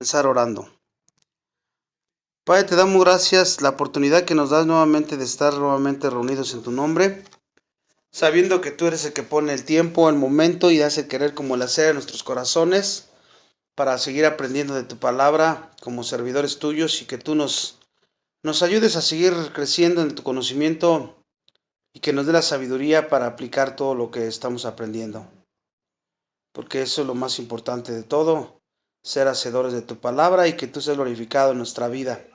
Comenzar orando. Padre, te damos gracias la oportunidad que nos das nuevamente de estar nuevamente reunidos en tu nombre, sabiendo que tú eres el que pone el tiempo, el momento y hace querer como el hacer en nuestros corazones para seguir aprendiendo de tu palabra como servidores tuyos y que tú nos ayudes a seguir creciendo en tu conocimiento y que nos dé la sabiduría para aplicar todo lo que estamos aprendiendo. Porque eso es lo más importante de todo, ser hacedores de tu palabra y que tú seas glorificado en nuestra vida,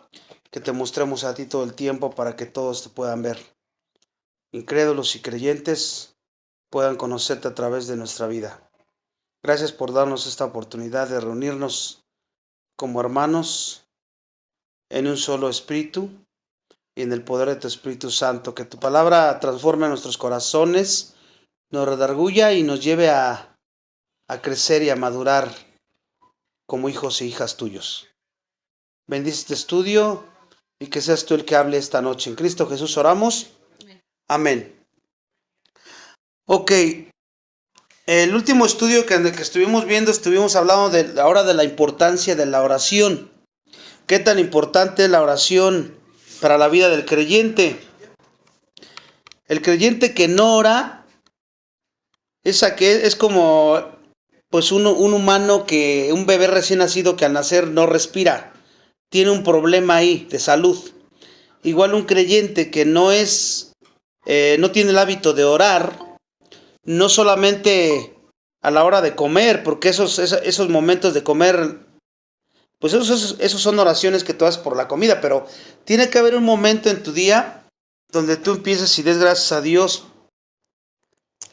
que te mostremos a ti todo el tiempo para que todos te puedan ver. Incrédulos y creyentes puedan conocerte a través de nuestra vida. Gracias por darnos esta oportunidad de reunirnos como hermanos en un solo espíritu y en el poder de tu Espíritu Santo. Que tu palabra transforme nuestros corazones, nos redarguya y nos lleve a crecer y a madurar como hijos e hijas tuyos. Bendice este estudio y que seas tú el que hable esta noche. En Cristo Jesús oramos. Amén. Ok. El último estudio en el que estuvimos viendo, estuvimos hablando ahora de la importancia de la oración. ¿Qué tan importante es la oración para la vida del creyente? El creyente que no ora es como pues un humano un bebé recién nacido que al nacer no respira. Tiene un problema ahí de salud. Igual un creyente que no tiene el hábito de orar, no solamente a la hora de comer, porque esos momentos de comer, pues esos son oraciones que tú haces por la comida, pero tiene que haber un momento en tu día donde tú empieces y des gracias a Dios,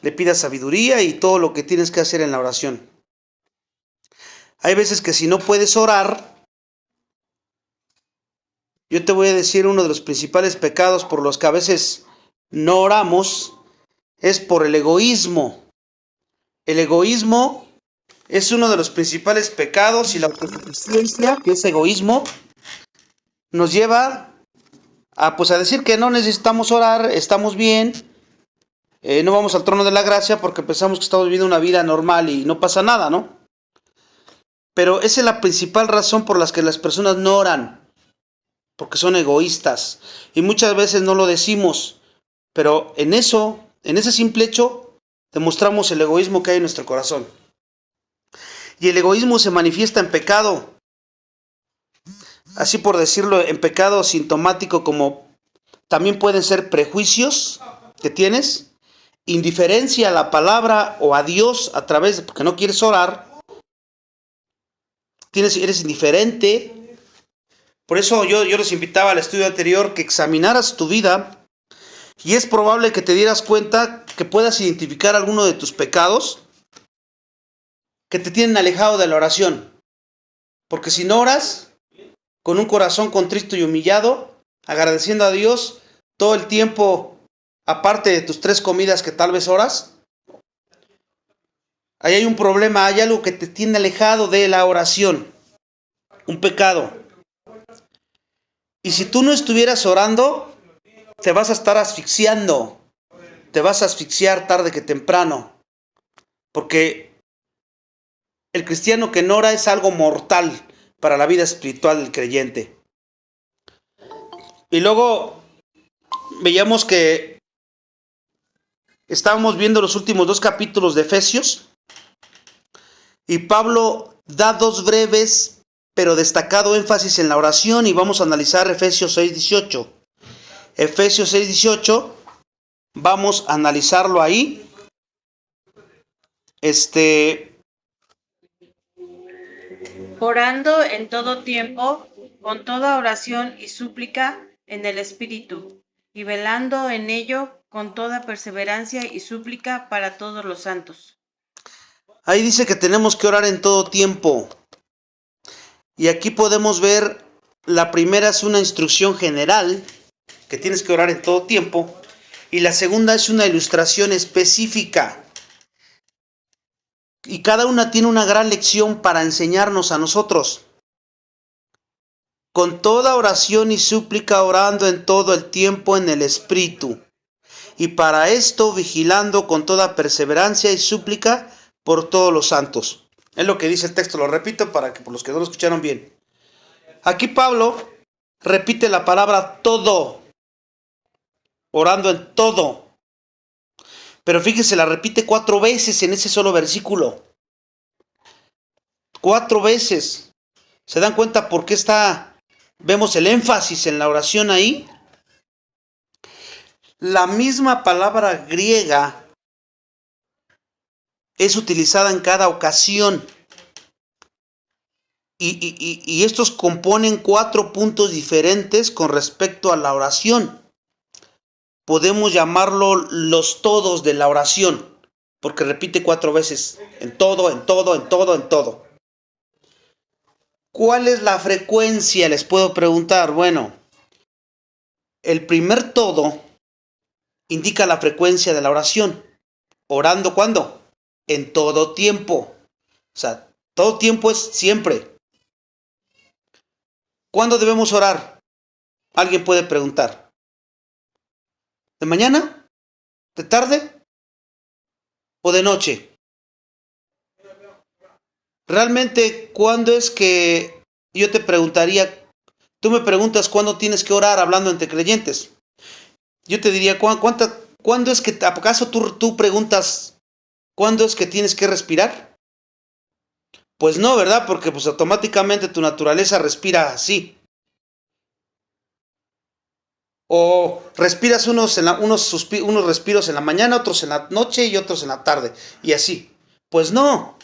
le pidas sabiduría y todo lo que tienes que hacer en la oración. Hay veces que si no puedes orar, yo te voy a decir uno de los principales pecados por los que a veces no oramos, es por el egoísmo. El egoísmo es uno de los principales pecados y la autosuficiencia, que es egoísmo, nos lleva a decir que no necesitamos orar, estamos bien, no vamos al trono de la gracia porque pensamos que estamos viviendo una vida normal y no pasa nada, ¿no? Pero esa es la principal razón por la que las personas no oran, porque son egoístas y muchas veces no lo decimos, pero en ese simple hecho demostramos el egoísmo que hay en nuestro corazón. Y el egoísmo se manifiesta en pecado, así por decirlo, en pecado sintomático, como también pueden ser prejuicios que tienes, indiferencia a la palabra o a Dios a través de porque no quieres orar, eres indiferente. Por eso yo les invitaba al estudio anterior que examinaras tu vida y es probable que te dieras cuenta que puedas identificar alguno de tus pecados que te tienen alejado de la oración. Porque si no oras con un corazón contrito y humillado, agradeciendo a Dios todo el tiempo, aparte de tus 3 comidas que tal vez oras, ahí hay un problema, hay algo que te tiene alejado de la oración, un pecado. Y si tú no estuvieras orando, te vas a estar asfixiando, te vas a asfixiar tarde que temprano, porque el cristiano que no ora es algo mortal para la vida espiritual del creyente. Y luego veíamos que estábamos viendo los últimos 2 capítulos de Efesios y Pablo da 2 breves pero destacado énfasis en la oración y vamos a analizar Efesios 6:18. Efesios 6:18, vamos a analizarlo ahí. Orando en todo tiempo, con toda oración y súplica en el Espíritu, y velando en ello con toda perseverancia y súplica para todos los santos. Ahí dice que tenemos que orar en todo tiempo. Y aquí podemos ver, la primera es una instrucción general, que tienes que orar en todo tiempo, y la segunda es una ilustración específica. Y cada una tiene una gran lección para enseñarnos a nosotros. Con toda oración y súplica orando en todo el tiempo en el Espíritu. Y para esto vigilando con toda perseverancia y súplica por todos los santos. Es lo que dice el texto, lo repito para que por los que no lo escucharon bien. Aquí Pablo repite la palabra todo, orando en todo. Pero fíjense, la repite 4 veces en ese solo versículo. 4 veces. ¿Se dan cuenta por qué vemos el énfasis en la oración ahí? La misma palabra griega es utilizada en cada ocasión. Y estos componen 4 puntos diferentes con respecto a la oración. Podemos llamarlo los todos de la oración, porque repite 4 veces, en todo, en todo, en todo, en todo. ¿Cuál es la frecuencia? Les puedo preguntar. Bueno, el primer todo indica la frecuencia de la oración. ¿Orando cuándo? En todo tiempo. O sea, todo tiempo es siempre. ¿Cuándo debemos orar? Alguien puede preguntar. ¿De mañana? ¿De tarde? ¿O de noche? Realmente, ¿cuándo es que yo te preguntaría? Tú me preguntas cuándo tienes que orar hablando entre creyentes. Yo te diría, ¿cuándo es que, acaso tú preguntas, ¿cuándo es que tienes que respirar? Pues no, ¿verdad? Porque pues automáticamente tu naturaleza respira así. O respiras unos respiros en la mañana, otros en la noche y otros en la tarde. Y así. Pues no.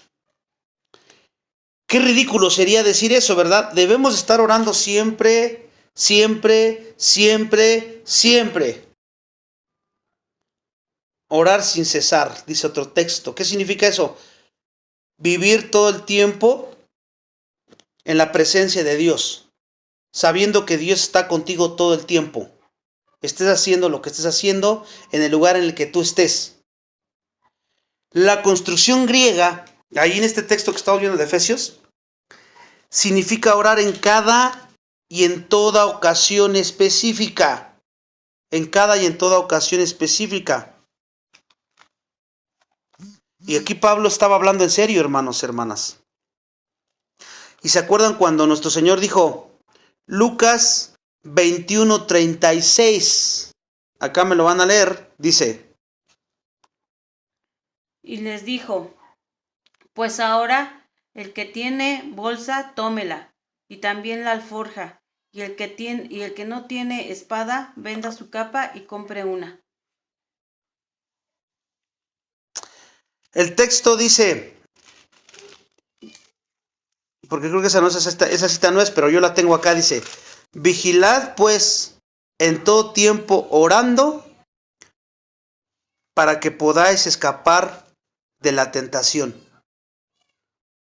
Qué ridículo sería decir eso, ¿verdad? Debemos estar orando siempre, siempre, siempre, siempre. Orar sin cesar, dice otro texto. ¿Qué significa eso? Vivir todo el tiempo en la presencia de Dios, sabiendo que Dios está contigo todo el tiempo. Estés haciendo lo que estés haciendo en el lugar en el que tú estés. La construcción griega, ahí en este texto que estamos viendo de Efesios, significa orar en cada y en toda ocasión específica. En cada y en toda ocasión específica. Y aquí Pablo estaba hablando en serio, hermanos, hermanas. ¿Y se acuerdan cuando nuestro Señor dijo, Lucas 21:36? Acá me lo van a leer, dice. Y les dijo, pues ahora el que tiene bolsa, tómela, y también la alforja, y el que no tiene espada, venda su capa y compre una. El texto dice, porque creo que esa cita no es, pero yo la tengo acá, dice, vigilad pues en todo tiempo orando para que podáis escapar de la tentación.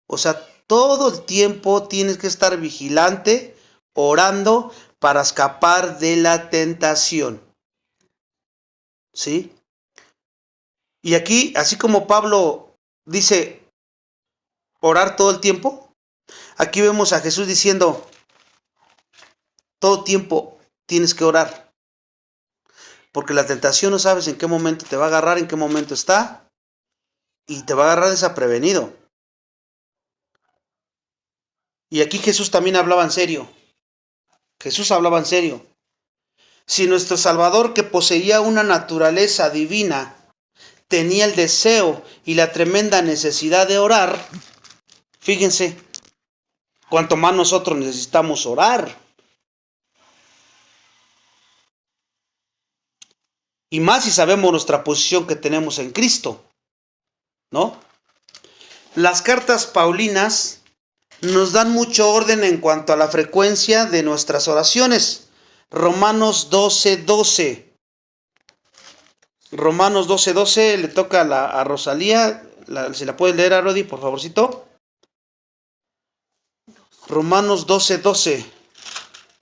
O sea, todo el tiempo tienes que estar vigilante, orando para escapar de la tentación. ¿Sí? Y aquí, así como Pablo dice orar todo el tiempo, aquí vemos a Jesús diciendo, todo tiempo tienes que orar. Porque la tentación no sabes en qué momento te va a agarrar, en qué momento está, y te va a agarrar desaprevenido. Y aquí Jesús también hablaba en serio. Jesús hablaba en serio. Si nuestro Salvador, que poseía una naturaleza divina, tenía el deseo y la tremenda necesidad de orar, fíjense, cuanto más nosotros necesitamos orar. Y más si sabemos nuestra posición que tenemos en Cristo, ¿no? Las cartas paulinas nos dan mucho orden en cuanto a la frecuencia de nuestras oraciones. Romanos 12:12. Romanos 12:12 le toca a Rosalía. ¿Se la puede leer a Rodi, por favorcito? Romanos 12:12.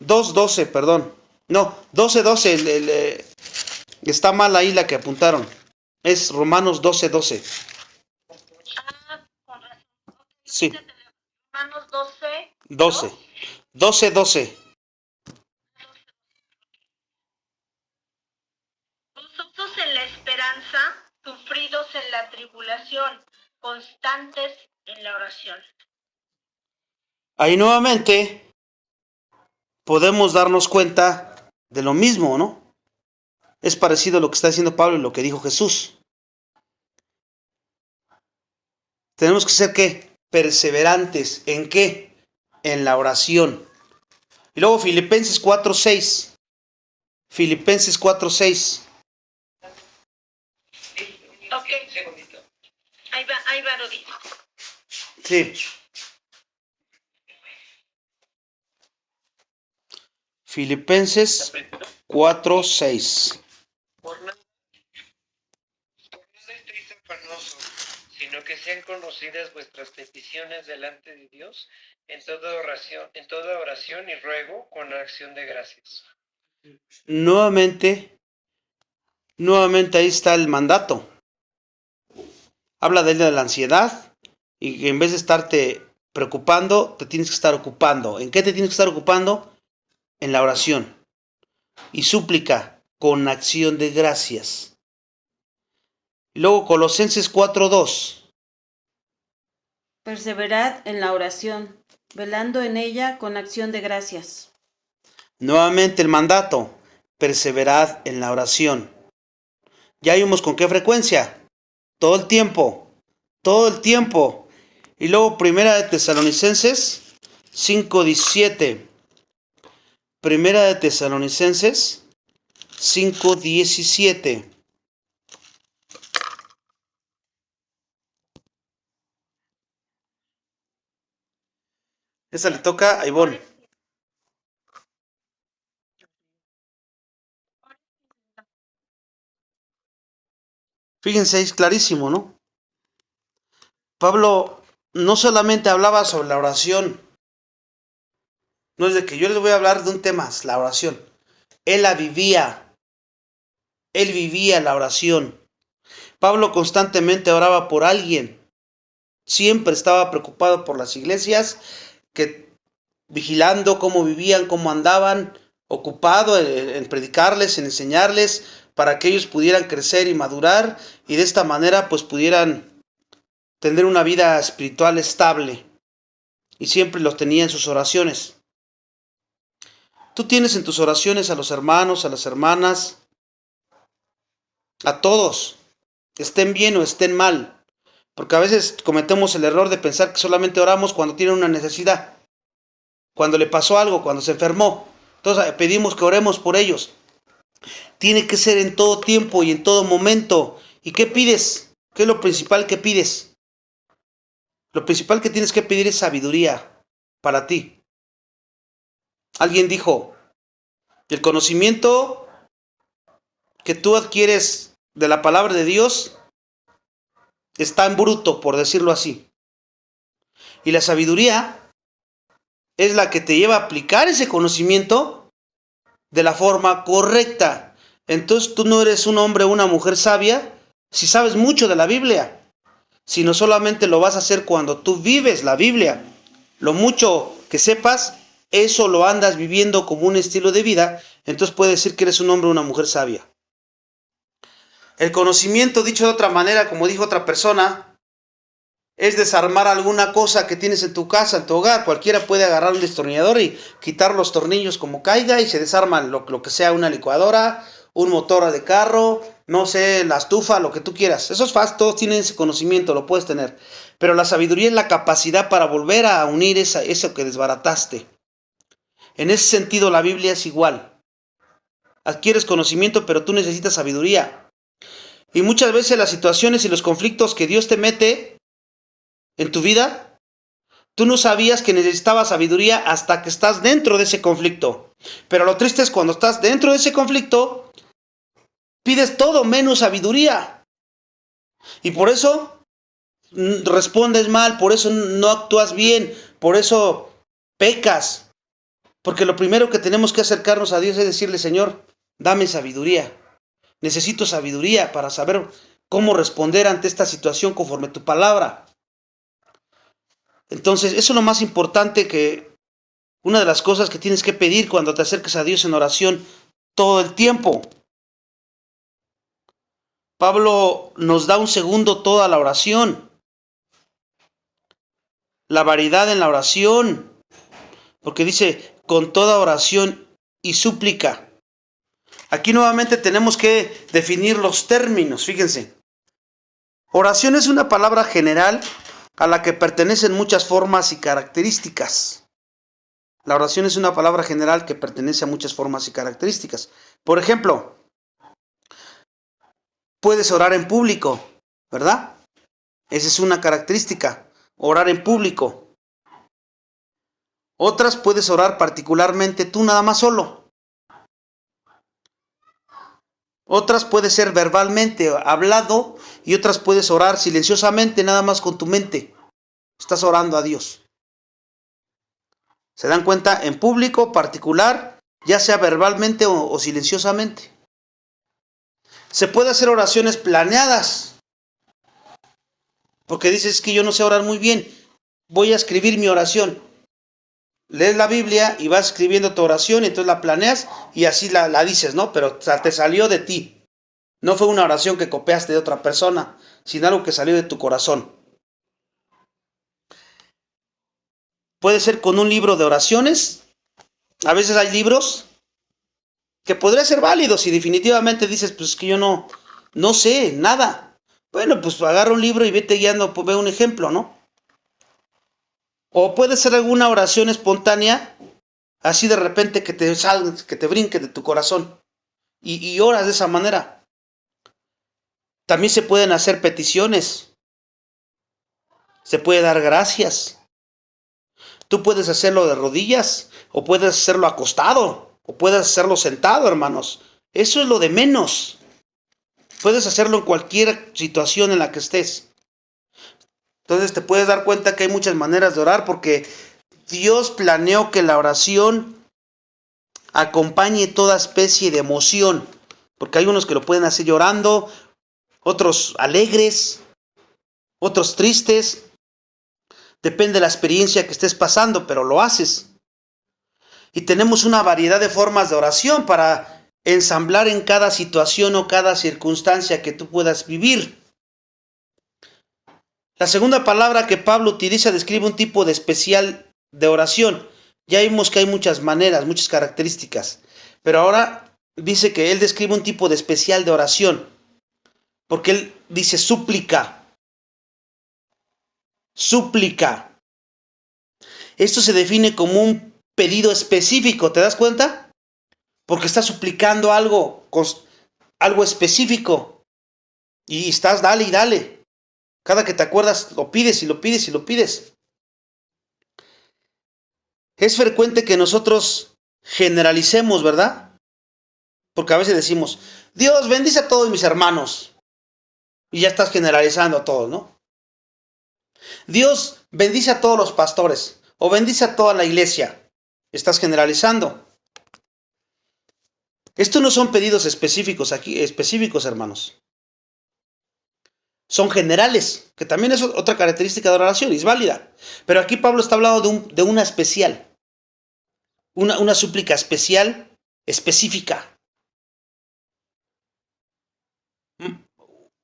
2:12, perdón. No, 12:12. Está mal ahí la que apuntaron. Es Romanos 12:12. Con razón. Sí. Romanos 12. 12. 12:12. Gozosos en la esperanza, sufridos en la tribulación, constantes en la oración. Ahí nuevamente podemos darnos cuenta de lo mismo, ¿no? Es parecido a lo que está diciendo Pablo y lo que dijo Jesús. Tenemos que ser, ¿qué? Perseverantes. ¿En qué? En la oración. Y luego Filipenses 4:6. Filipenses 4:6. Ok. Ahí va, Rodito. Sí. Filipenses 4:6. Por nada estéis afanosos, sino que sean conocidas vuestras peticiones delante de Dios en toda oración y ruego con acción de gracias. Nuevamente ahí está el mandato. Habla de la ansiedad y que en vez de estarte preocupando, te tienes que estar ocupando. ¿En qué te tienes que estar ocupando? En la oración. Y súplica con acción de gracias. Y luego Colosenses 4:2. Perseverad en la oración, velando en ella con acción de gracias. Nuevamente el mandato. Perseverad en la oración. Ya vimos con qué frecuencia. Todo el tiempo. Todo el tiempo. Y luego Primera de Tesalonicenses 5:17. Primera de Tesalonicenses 5:17. Esa le toca a Ivonne. Fíjense, es clarísimo, ¿no? Pablo no solamente hablaba sobre la oración. No es de que yo les voy a hablar de un tema, es la oración. Él la vivía. Él vivía la oración. Pablo constantemente oraba por alguien. Siempre estaba preocupado por las iglesias, vigilando cómo vivían, cómo andaban, ocupado en predicarles, en enseñarles, para que ellos pudieran crecer y madurar, y de esta manera pues pudieran tener una vida espiritual estable. Y siempre los tenía en sus oraciones. Tú tienes en tus oraciones a los hermanos, a las hermanas, a todos, estén bien o estén mal. Porque a veces cometemos el error de pensar que solamente oramos cuando tienen una necesidad, cuando le pasó algo, cuando se enfermó. Entonces pedimos que oremos por ellos. Tiene que ser en todo tiempo y en todo momento. ¿Y qué pides? ¿Qué es lo principal que pides? Lo principal que tienes que pedir es sabiduría para ti. Alguien dijo, el conocimiento que tú adquieres de la palabra de Dios está en bruto, por decirlo así. Y la sabiduría es la que te lleva a aplicar ese conocimiento de la forma correcta. Entonces tú no eres un hombre o una mujer sabia si sabes mucho de la Biblia, sino solamente lo vas a hacer cuando tú vives la Biblia. Lo mucho que sepas, eso lo andas viviendo como un estilo de vida, entonces puedes decir que eres un hombre o una mujer sabia. El conocimiento, dicho de otra manera, como dijo otra persona, es desarmar alguna cosa que tienes en tu casa, en tu hogar. Cualquiera puede agarrar un destornillador y quitar los tornillos como caiga y se desarma lo que sea, una licuadora, un motor de carro, no sé, la estufa, lo que tú quieras. Eso es fácil, todos tienen ese conocimiento, lo puedes tener. Pero la sabiduría es la capacidad para volver a unir eso que desbarataste. En ese sentido, la Biblia es igual. Adquieres conocimiento, pero tú necesitas sabiduría. Y muchas veces las situaciones y los conflictos que Dios te mete en tu vida, tú no sabías que necesitabas sabiduría hasta que estás dentro de ese conflicto. Pero lo triste es cuando estás dentro de ese conflicto, pides todo menos sabiduría. Y por eso respondes mal, por eso no actúas bien, por eso pecas. Porque lo primero que tenemos que acercarnos a Dios es decirle, Señor, dame sabiduría. Necesito sabiduría para saber cómo responder ante esta situación conforme tu palabra. Entonces, eso es lo más importante, que una de las cosas que tienes que pedir cuando te acerques a Dios en oración todo el tiempo. Pablo nos da un segundo toda la oración. la variedad en la oración, porque dice con toda oración y súplica. Aquí nuevamente tenemos que definir los términos, fíjense. Oración es una palabra general a la que pertenecen muchas formas y características. La oración es una palabra general que pertenece a muchas formas y características. Por ejemplo, puedes orar en público, ¿verdad? Esa es una característica, orar en público. Otras puedes orar particularmente tú nada más solo. Otras puede ser verbalmente, hablado, y otras puedes orar silenciosamente nada más con tu mente. Estás orando a Dios. ¿Se dan cuenta? En público, particular, ya sea verbalmente o silenciosamente. Se puede hacer oraciones planeadas. Porque dices que yo no sé orar muy bien. Voy a escribir mi oración. Lees la Biblia y vas escribiendo tu oración y entonces la planeas y así la dices, ¿no? Pero te salió de ti. No fue una oración que copiaste de otra persona, sino algo que salió de tu corazón. Puede ser con un libro de oraciones. A veces hay libros que podrían ser válidos y definitivamente dices, pues es que yo no sé nada. Bueno, pues agarra un libro y vete guiando, pues ve un ejemplo, ¿no? O puede ser alguna oración espontánea, así de repente que te salga, que te brinque de tu corazón y oras de esa manera. También se pueden hacer peticiones. Se puede dar gracias. Tú puedes hacerlo de rodillas, o puedes hacerlo acostado, o puedes hacerlo sentado, hermanos. Eso es lo de menos. Puedes hacerlo en cualquier situación en la que estés. Entonces te puedes dar cuenta que hay muchas maneras de orar, porque Dios planeó que la oración acompañe toda especie de emoción. Porque hay unos que lo pueden hacer llorando, otros alegres, otros tristes. Depende de la experiencia que estés pasando, pero lo haces. Y tenemos una variedad de formas de oración para ensamblar en cada situación o cada circunstancia que tú puedas vivir. La segunda palabra que Pablo utiliza describe un tipo de especial de oración. Ya vimos que hay muchas maneras, muchas características. Pero ahora dice que él describe un tipo de especial de oración. Porque él dice súplica. Súplica. Esto se define como un pedido específico, ¿te das cuenta? Porque estás suplicando algo específico. Y estás dale y dale. Cada que te acuerdas lo pides y lo pides y lo pides. Es frecuente que nosotros generalicemos, ¿verdad? Porque a veces decimos, Dios bendice a todos mis hermanos. Y ya estás generalizando a todos, ¿no? Dios bendice a todos los pastores. O bendice a toda la iglesia. Estás generalizando. Estos no son pedidos específicos aquí, hermanos. Son generales, que también es otra característica de la oración, es válida. Pero aquí Pablo está hablando de una especial. Una súplica especial, específica.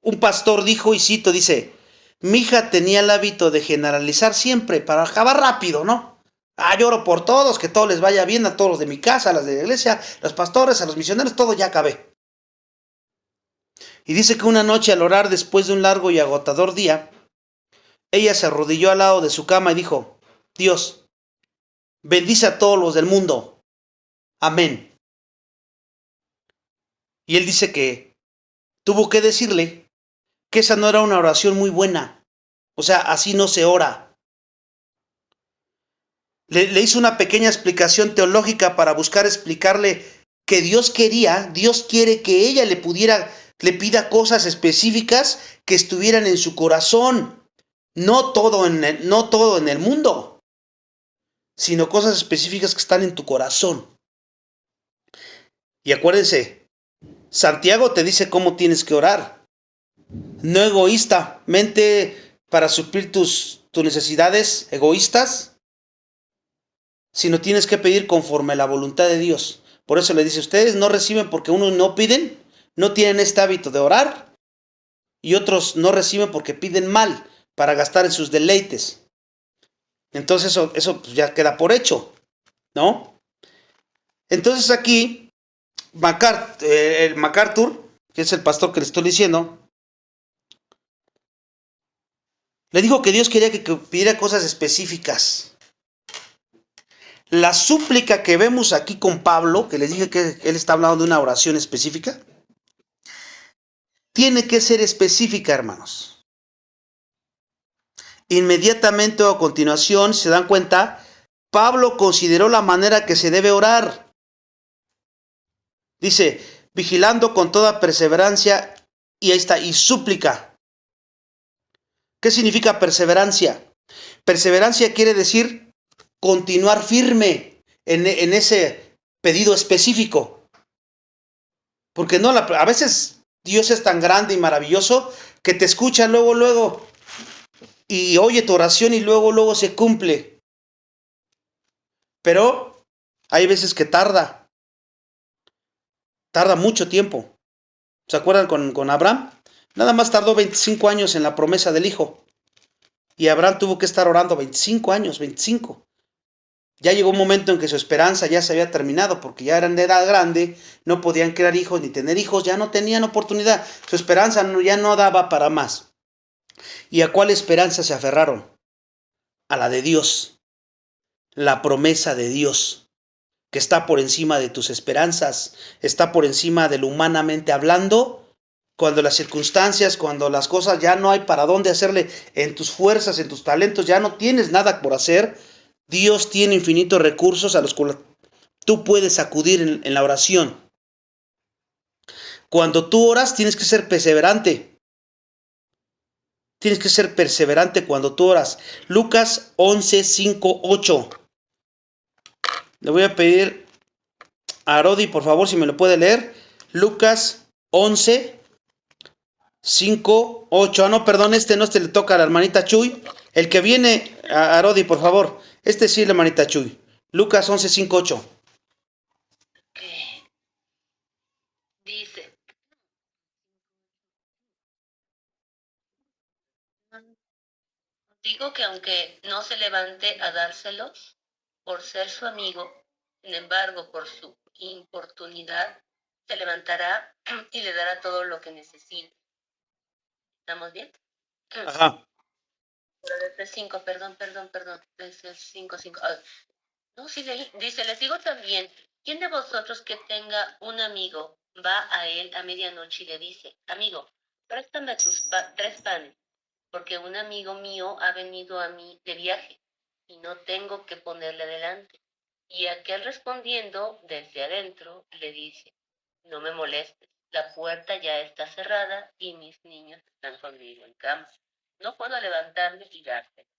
Un pastor dijo, y cito, dice, mi hija tenía el hábito de generalizar siempre para acabar rápido, ¿no? Yo oro por todos, que todo les vaya bien, a todos los de mi casa, a las de la iglesia, los pastores, a los misioneros, todo ya acabé. Y dice que una noche al orar después de un largo y agotador día, ella se arrodilló al lado de su cama y dijo, Dios, bendice a todos los del mundo. Amén. Y él dice que tuvo que decirle que esa no era una oración muy buena. O sea, así no se ora. Le hizo una pequeña explicación teológica para buscar explicarle que Dios quiere que ella le pida cosas específicas que estuvieran en su corazón. No todo en el mundo, sino cosas específicas que están en tu corazón. Y acuérdense, Santiago te dice cómo tienes que orar. No egoístamente para suplir tus necesidades egoístas, sino tienes que pedir conforme a la voluntad de Dios. Por eso le dice, ustedes no reciben porque unos no piden, no tienen este hábito de orar, y otros no reciben porque piden mal, para gastar en sus deleites. Entonces eso pues, ya queda por hecho, ¿no? Entonces aquí, MacArthur, que es el pastor que le estoy diciendo, le dijo que Dios quería que pidiera cosas específicas. La súplica que vemos aquí con Pablo, que les dije que él está hablando de una oración específica, tiene que ser específica, hermanos. Inmediatamente o a continuación, se dan cuenta, Pablo consideró la manera que se debe orar. Dice, vigilando con toda perseverancia, y ahí está, y súplica. ¿Qué significa perseverancia? Perseverancia quiere decir continuar firme en ese pedido específico. Porque no, a veces Dios es tan grande y maravilloso que te escucha luego, y oye tu oración y luego se cumple. Pero hay veces que tarda mucho tiempo. ¿Se acuerdan con Abraham? Nada más tardó 25 años en la promesa del hijo. Y Abraham tuvo que estar orando 25 años, 25. Ya llegó un momento en que su esperanza ya se había terminado, porque ya eran de edad grande, no podían crear hijos ni tener hijos, ya no tenían oportunidad. Su esperanza ya no daba para más. ¿Y a cuál esperanza se aferraron? A la de Dios. La promesa de Dios, que está por encima de tus esperanzas, está por encima de lo humanamente hablando. Cuando las circunstancias, cuando las cosas ya no hay para dónde hacerle, en tus fuerzas, en tus talentos, ya no tienes nada por hacer, Dios tiene infinitos recursos a los cuales tú puedes acudir en la oración. Cuando tú oras, tienes que ser perseverante. Tienes que ser perseverante cuando tú oras. Lucas 11, 5, 8. Le voy a pedir a Arodi, por favor, si me lo puede leer. Lucas 11, 5, 8. Ah, no, perdón, este le toca a la hermanita Chuy. El que viene, a Arodi, por favor. Este sí, la hermanita Chuy. Lucas 11, 5, 8. Dice, digo que aunque no se levante a dárselos por ser su amigo, sin embargo, por su importunidad, se levantará y le dará todo lo que necesite. ¿Estamos bien? Ajá. Desde 5, perdón. Desde 5. No, sí, dice, les digo también, ¿quién de vosotros que tenga un amigo va a él a medianoche y le dice, amigo, préstame tus 3 panes, porque un amigo mío ha venido a mí de viaje y no tengo que ponerle delante? Y aquel respondiendo desde adentro le dice, no me molestes, la puerta ya está cerrada y mis niños están conmigo en cama. No puedo levantarme y dárselos.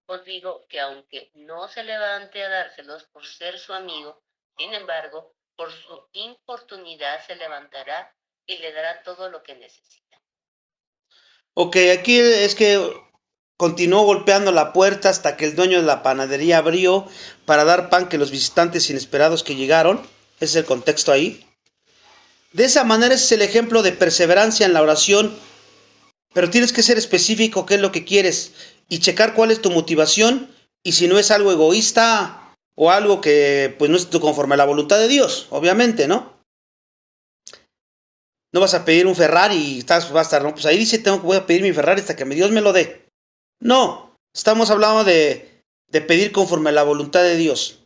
Os digo que aunque no se levante a dárselos por ser su amigo, sin embargo, por su importunidad se levantará y le dará todo lo que necesita. Ok, aquí es que continuó golpeando la puerta hasta que el dueño de la panadería abrió para dar pan que los visitantes inesperados que llegaron. Ese es el contexto ahí. De esa manera ese es el ejemplo de perseverancia en la oración. Pero tienes que ser específico qué es lo que quieres y checar cuál es tu motivación y si no es algo egoísta o algo que pues no es conforme a la voluntad de Dios, obviamente, ¿no? No vas a pedir un Ferrari y vas a estar, no, pues ahí dice voy a pedir mi Ferrari hasta que Dios me lo dé. No, estamos hablando de pedir conforme a la voluntad de Dios.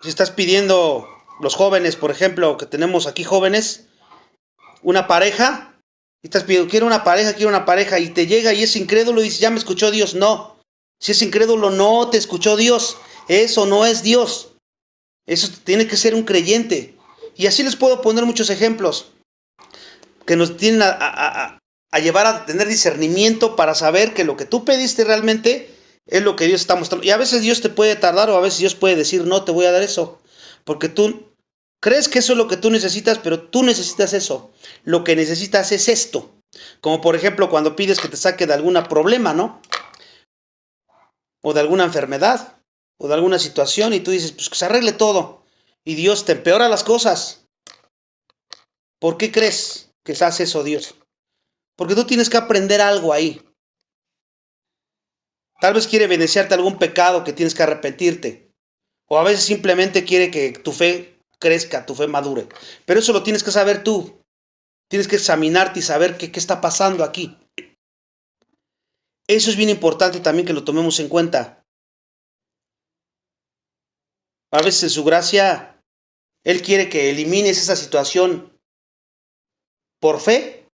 Si estás pidiendo, los jóvenes, por ejemplo, que tenemos aquí jóvenes, una pareja, y estás pidiendo, quiero una pareja, y te llega y es incrédulo y dices, ya me escuchó Dios. No, si es incrédulo, no te escuchó Dios. Eso no es Dios. Eso tiene que ser un creyente. Y así les puedo poner muchos ejemplos que nos tienen a llevar a tener discernimiento para saber que lo que tú pediste realmente es lo que Dios está mostrando. Y a veces Dios te puede tardar o a veces Dios puede decir, no te voy a dar eso. Porque tú crees que eso es lo que tú necesitas, pero tú necesitas eso. Lo que necesitas es esto. Como por ejemplo cuando pides que te saque de algún problema, ¿no? O de alguna enfermedad, o de alguna situación, y tú dices, pues que se arregle todo. Y Dios te empeora las cosas. ¿Por qué crees que se hace eso, Dios? Porque tú tienes que aprender algo ahí. Tal vez quiere evidenciarte algún pecado que tienes que arrepentirte. O a veces simplemente quiere que tu fe crezca, tu fe madure. Pero eso lo tienes que saber tú. Tienes que examinarte y saber qué está pasando aquí. Eso es bien importante también que lo tomemos en cuenta. A veces en su gracia, Él quiere que elimines esa situación por fe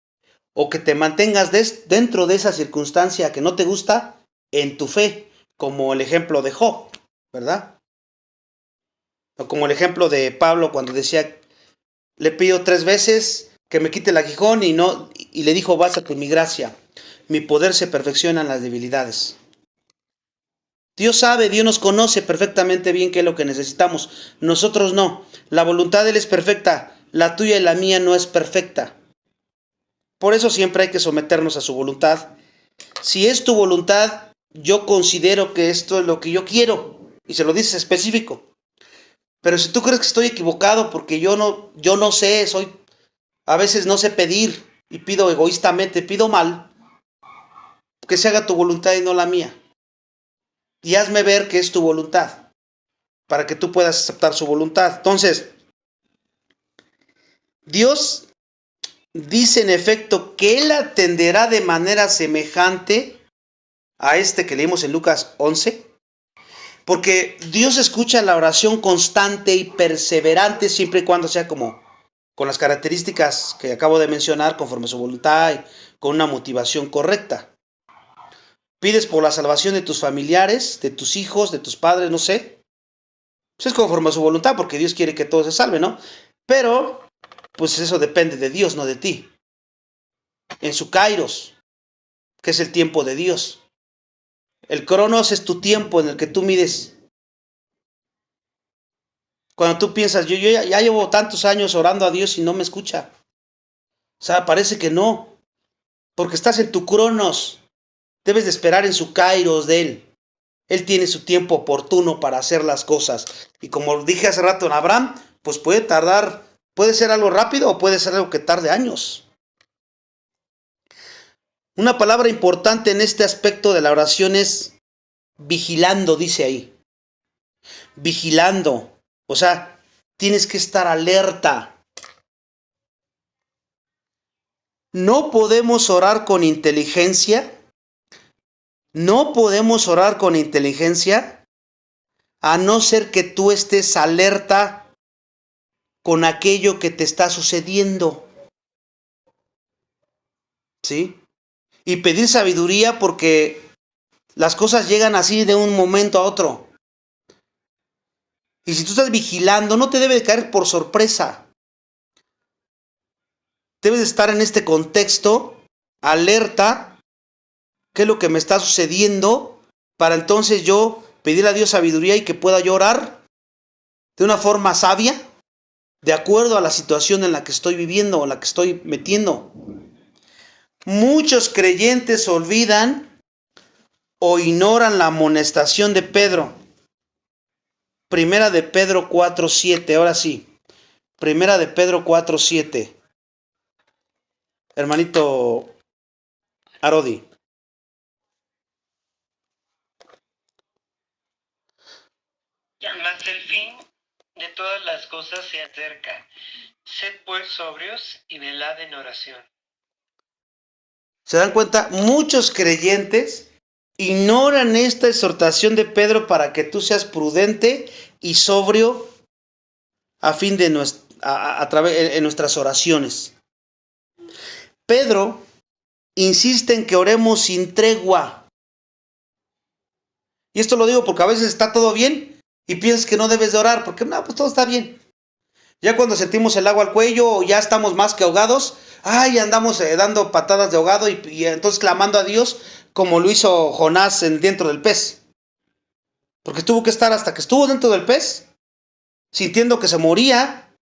o que te mantengas dentro de esa circunstancia que no te gusta en tu fe, como el ejemplo de Job, ¿verdad? O como el ejemplo de Pablo cuando decía, le pido 3 veces que me quite el aguijón y le dijo, basta con mi gracia, mi poder se perfecciona en las debilidades. Dios sabe, Dios nos conoce perfectamente bien qué es lo que necesitamos. Nosotros no. La voluntad de Él es perfecta. La tuya y la mía no es perfecta. Por eso siempre hay que someternos a su voluntad. Si es tu voluntad, yo considero que esto es lo que yo quiero. Y se lo dices específico. Pero si tú crees que estoy equivocado porque yo no sé, a veces no sé pedir y pido egoístamente, pido mal, que se haga tu voluntad y no la mía. Y hazme ver que es tu voluntad, para que tú puedas aceptar su voluntad. Entonces, Dios dice en efecto que Él atenderá de manera semejante a este que leímos en Lucas 11, porque Dios escucha la oración constante y perseverante siempre y cuando sea como con las características que acabo de mencionar, conforme a su voluntad y con una motivación correcta. Pides por la salvación de tus familiares, de tus hijos, de tus padres, no sé. Pues es conforme a su voluntad, porque Dios quiere que todos se salven, ¿no? Pero, pues eso depende de Dios, no de ti. En su kairos, que es el tiempo de Dios. El cronos es tu tiempo en el que tú mides. Cuando tú piensas, yo ya llevo tantos años orando a Dios y no me escucha. O sea, parece que no. Porque estás en tu cronos. Debes de esperar en su kairos de Él. Él tiene su tiempo oportuno para hacer las cosas. Y como dije hace rato en Abraham, pues puede ser algo rápido o puede ser algo que tarde años. Una palabra importante en este aspecto de la oración es vigilando, dice ahí. Vigilando. O sea, tienes que estar alerta. No podemos orar con inteligencia. No podemos orar con inteligencia a no ser que tú estés alerta con aquello que te está sucediendo. ¿Sí? Y pedir sabiduría porque las cosas llegan así de un momento a otro. Y si tú estás vigilando, no te debe de caer por sorpresa. Debes de estar en este contexto, alerta. ¿Qué es lo que me está sucediendo? Para entonces yo pedir a Dios sabiduría y que pueda yo orar de una forma sabia, de acuerdo a la situación en la que estoy viviendo o en la que estoy metiendo. Muchos creyentes olvidan o ignoran la amonestación de Pedro. Primera de Pedro 4:7, ahora sí. Primera de Pedro 4:7. Hermanito Arodi. Mas el fin de todas las cosas se acerca. Sed pues sobrios y velad en oración. ¿Se dan cuenta? Muchos creyentes ignoran esta exhortación de Pedro para que tú seas prudente y sobrio a fin de en nuestras oraciones. Pedro insiste en que oremos sin tregua. Y esto lo digo porque a veces está todo bien y piensas que no debes de orar, porque no, pues todo está bien. Ya cuando sentimos el agua al cuello o ya estamos más que ahogados, andamos dando patadas de ahogado y entonces clamando a Dios como lo hizo Jonás dentro del pez. Porque tuvo que estar hasta que estuvo dentro del pez, sintiendo que se moría,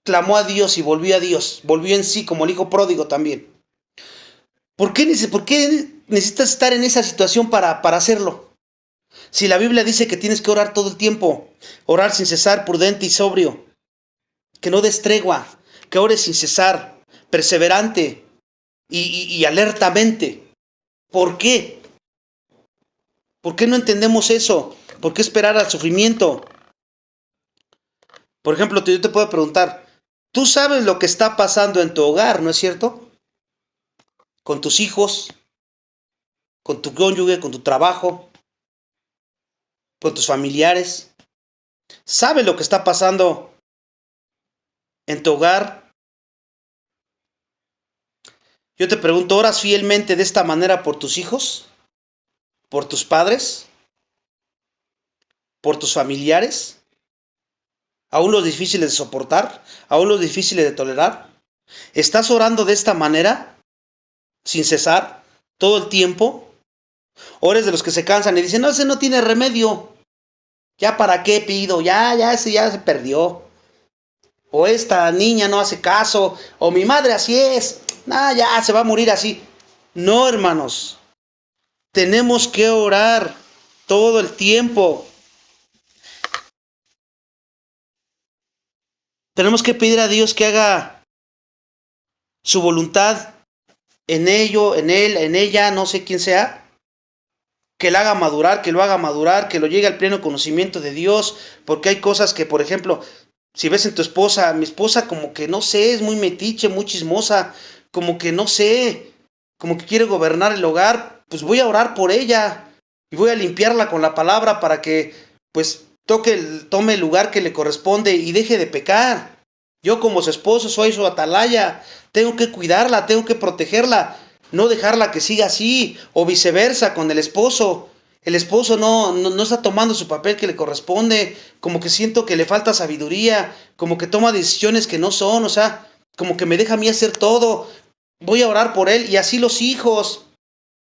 clamó a Dios y volvió a Dios, volvió en sí como el hijo pródigo también. ¿Por qué necesitas estar en esa situación para hacerlo? Si la Biblia dice que tienes que orar todo el tiempo, orar sin cesar, prudente y sobrio, que no des tregua, que ores sin cesar, perseverante y alertamente. ¿Por qué? ¿Por qué no entendemos eso? ¿Por qué esperar al sufrimiento? Por ejemplo, yo te puedo preguntar, tú sabes lo que está pasando en tu hogar, ¿no es cierto? Con tus hijos, con tu cónyuge, con tu trabajo, con tus familiares. ¿Sabes lo que está pasando en tu hogar? Yo te pregunto, ¿oras fielmente de esta manera por tus hijos? ¿Por tus padres? ¿Por tus familiares? ¿Aún los difíciles de soportar? ¿Aún los difíciles de tolerar? ¿Estás orando de esta manera? ¿Sin cesar? ¿Todo el tiempo? ¿O eres de los que se cansan y dicen, no, ese no tiene remedio? ¿Ya para qué pido? Ese ya se perdió. O esta niña no hace caso. O mi madre así es. Ya se va a morir así. No, hermanos. Tenemos que orar todo el tiempo. Tenemos que pedir a Dios que haga su voluntad en ello, en él, en ella, no sé quién sea. Que lo haga madurar, que lo llegue al pleno conocimiento de Dios. Porque hay cosas que, por ejemplo, si ves en tu esposa, mi esposa como que no sé, es muy metiche, muy chismosa, como que no sé, como que quiere gobernar el hogar, pues voy a orar por ella y voy a limpiarla con la palabra para que pues tome el lugar que le corresponde y deje de pecar. Yo como su esposo soy su atalaya, tengo que cuidarla, tengo que protegerla, no dejarla que siga así, o viceversa con el esposo. El esposo no está tomando su papel que le corresponde, como que siento que le falta sabiduría, como que toma decisiones que no son, o sea, como que me deja a mí hacer todo. Voy a orar por él y así los hijos.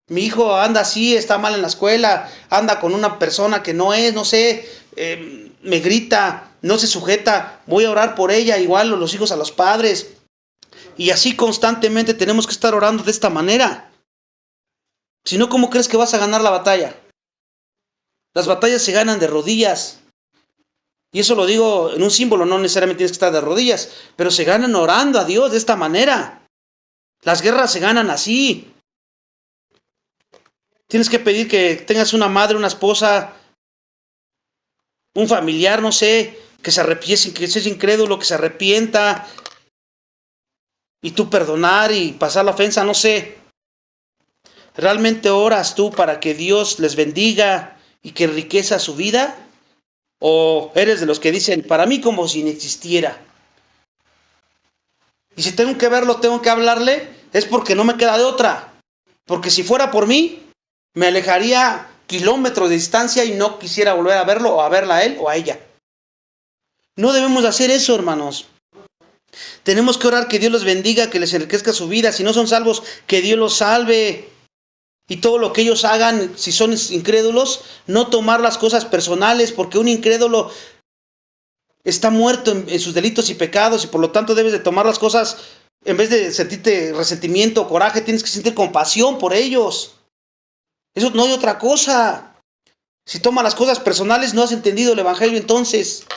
Mi hijo anda así, está mal en la escuela, anda con una persona que no es, no sé, me grita, no se sujeta. Voy a orar por ella, igual los hijos a los padres. Y así constantemente tenemos que estar orando de esta manera. Si no, ¿cómo crees que vas a ganar la batalla? Las batallas se ganan de rodillas. Y eso lo digo en un símbolo, no necesariamente tienes que estar de rodillas, pero se ganan orando a Dios de esta manera. Las guerras se ganan así. Tienes que pedir que tengas una madre, una esposa, un familiar, no sé, que se arrepiente, que seas incrédulo, que se arrepienta, y tú perdonar y pasar la ofensa, no sé. ¿Realmente oras tú para que Dios les bendiga y que enriqueza su vida? ¿O eres de los que dicen, para mí como si no existiera? Y si tengo que verlo, tengo que hablarle, es porque no me queda de otra. Porque si fuera por mí, me alejaría kilómetros de distancia y no quisiera volver a verlo o a verla a él o a ella. No debemos hacer eso, hermanos. Tenemos que orar que Dios los bendiga, que les enriquezca su vida. Si no son salvos, que Dios los salve. Y todo lo que ellos hagan, si son incrédulos, no tomar las cosas personales, porque un incrédulo está muerto en sus delitos y pecados, y por lo tanto debes de tomar las cosas, en vez de sentirte resentimiento o coraje, tienes que sentir compasión por ellos. Eso no hay otra cosa. Si tomas las cosas personales, no has entendido el evangelio entonces.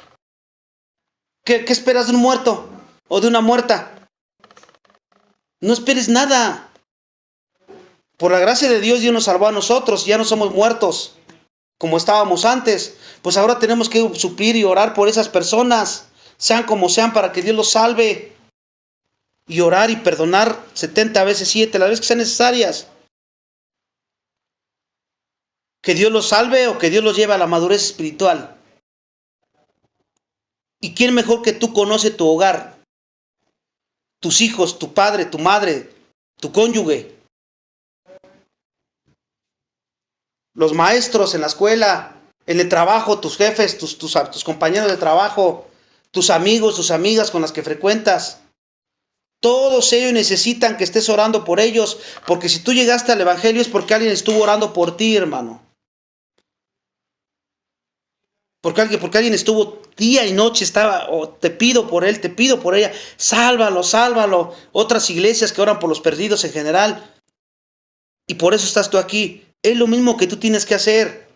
¿Qué esperas de un muerto o de una muerta? No esperes nada. Por la gracia de Dios, Dios nos salvó a nosotros, ya no somos muertos como estábamos antes. Pues ahora tenemos que suplir y orar por esas personas, sean como sean, para que Dios los salve. Y orar y perdonar 70 veces 7, las veces que sean necesarias. Que Dios los salve o que Dios los lleve a la madurez espiritual. ¿Y quién mejor que tú conoce tu hogar? Tus hijos, tu padre, tu madre, tu cónyuge. Los maestros en la escuela, en el trabajo, tus jefes, tus compañeros de trabajo, tus amigos, tus amigas con las que frecuentas. Todos ellos necesitan que estés orando por ellos, porque si tú llegaste al evangelio es porque alguien estuvo orando por ti, hermano. Porque alguien estuvo día y noche, te pido por él, te pido por ella, sálvalo. Otras iglesias que oran por los perdidos en general. Y por eso estás tú aquí. Es lo mismo que tú tienes que hacer.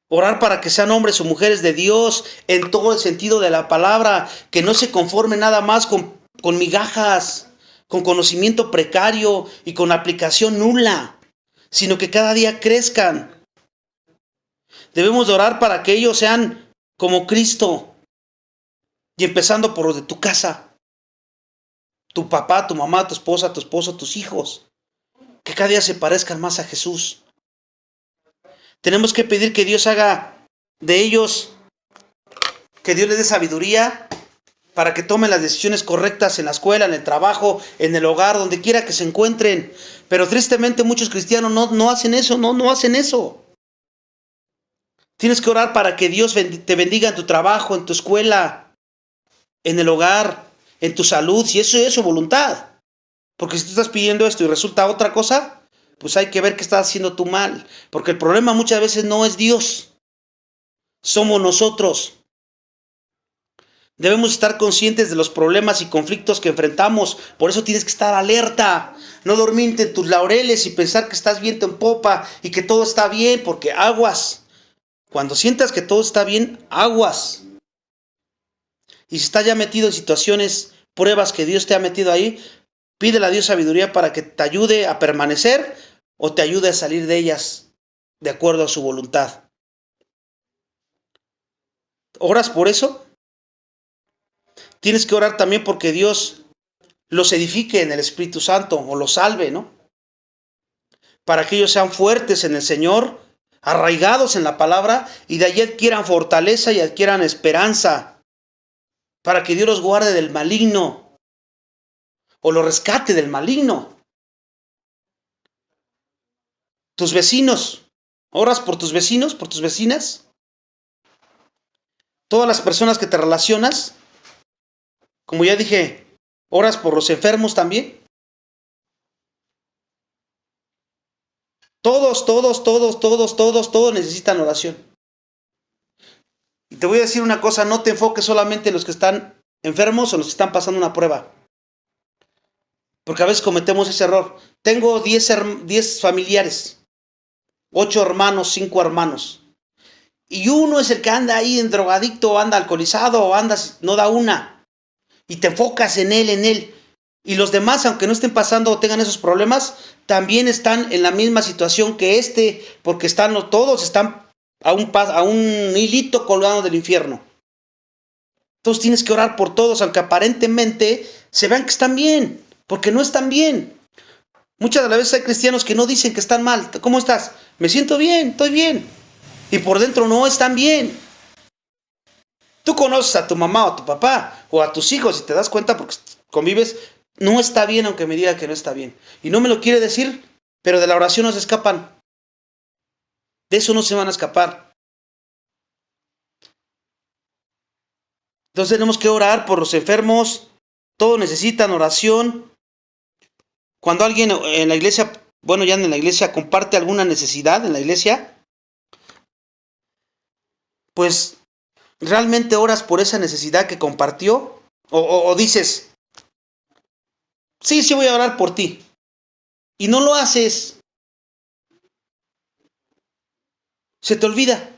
Orar para que sean hombres o mujeres de Dios en todo el sentido de la palabra, que no se conforme nada más con migajas, con conocimiento precario y con aplicación nula. sino que cada día crezcan. Debemos de orar para que ellos sean como Cristo. Y empezando por los de tu casa. Tu papá, tu mamá, tu esposa, tu esposo, tus hijos. Que cada día se parezcan más a Jesús. Tenemos que pedir que Dios haga de ellos, que Dios les dé sabiduría para que tomen las decisiones correctas en la escuela, en el trabajo, en el hogar, donde quiera que se encuentren. Pero tristemente muchos cristianos no hacen eso, no hacen eso. Tienes que orar para que Dios te bendiga en tu trabajo, en tu escuela, en el hogar, en tu salud, si eso es su voluntad. Porque si tú estás pidiendo esto y resulta otra cosa, pues hay que ver qué estás haciendo tú mal. Porque el problema muchas veces no es Dios, somos nosotros. Debemos estar conscientes de los problemas y conflictos que enfrentamos. Por eso tienes que estar alerta. No dormirte en tus laureles y pensar que estás viento en popa y que todo está bien, porque aguas. Cuando sientas que todo está bien, aguas. Y si estás ya metido en situaciones, pruebas que Dios te ha metido ahí, pídele a Dios sabiduría para que te ayude a permanecer o te ayude a salir de ellas de acuerdo a su voluntad. ¿Oras por eso? Tienes que orar también porque Dios los edifique en el Espíritu Santo o los salve, ¿no? Para que ellos sean fuertes en el Señor, arraigados en la palabra y de allí adquieran fortaleza y adquieran esperanza. Para que Dios los guarde del maligno o los rescate del maligno. Tus vecinos, ¿oras por tus vecinos, por tus vecinas? Todas las personas que te relacionas, como ya dije, ¿oras por los enfermos también? Todos necesitan oración. Y te voy a decir una cosa, no te enfoques solamente en los que están enfermos o los que están pasando una prueba. Porque a veces cometemos ese error. Tengo 10 familiares, 8 hermanos, 5 hermanos. Y uno es el que anda ahí en drogadicto, o anda alcoholizado, o anda, no da una. Y te enfocas en él. Y los demás, aunque no estén pasando o tengan esos problemas, también están en la misma situación que porque todos están a un hilito colgado del infierno. Entonces tienes que orar por todos, aunque aparentemente se vean que están bien, porque no están bien. Muchas de las veces hay cristianos que no dicen que están mal. ¿Cómo estás? Me siento bien, estoy bien. Y por dentro no están bien. Tú conoces a tu mamá o a tu papá o a tus hijos y te das cuenta porque convives, no está bien aunque me diga que no está bien. Y no me lo quiere decir, pero de la oración no se escapan. De eso no se van a escapar. Entonces tenemos que orar por los enfermos. Todos necesitan oración. Cuando alguien en la iglesia, ya en la iglesia comparte alguna necesidad en la iglesia, pues ¿realmente oras por esa necesidad que compartió? O dices, sí voy a orar por ti. Y no lo haces. Se te olvida.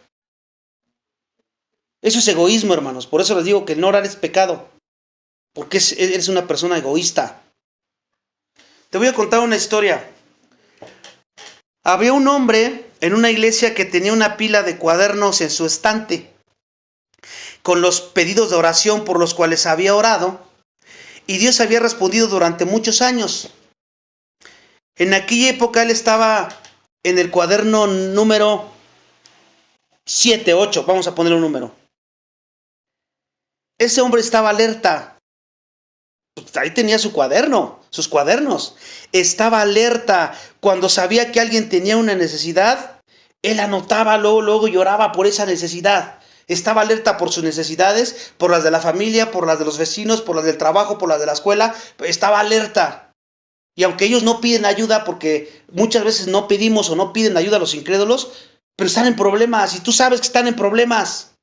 Eso es egoísmo, hermanos. Por eso les digo que no orar es pecado. Porque eres una persona egoísta. Te voy a contar una historia. Había un hombre en una iglesia que tenía una pila de cuadernos en su estante con los pedidos de oración por los cuales había orado, y Dios había respondido durante muchos años. En aquella época él estaba en el cuaderno número 7, 8, vamos a poner un número. Ese hombre estaba alerta. Ahí tenía sus cuadernos. Estaba alerta. Cuando sabía que alguien tenía una necesidad, él anotaba luego y oraba por esa necesidad. Estaba alerta por sus necesidades, por las de la familia, por las de los vecinos, por las del trabajo, por las de la escuela. Estaba alerta. Y aunque ellos no piden ayuda, porque muchas veces no pedimos o no piden ayuda a los incrédulos, pero están en problemas y tú sabes que están en problemas.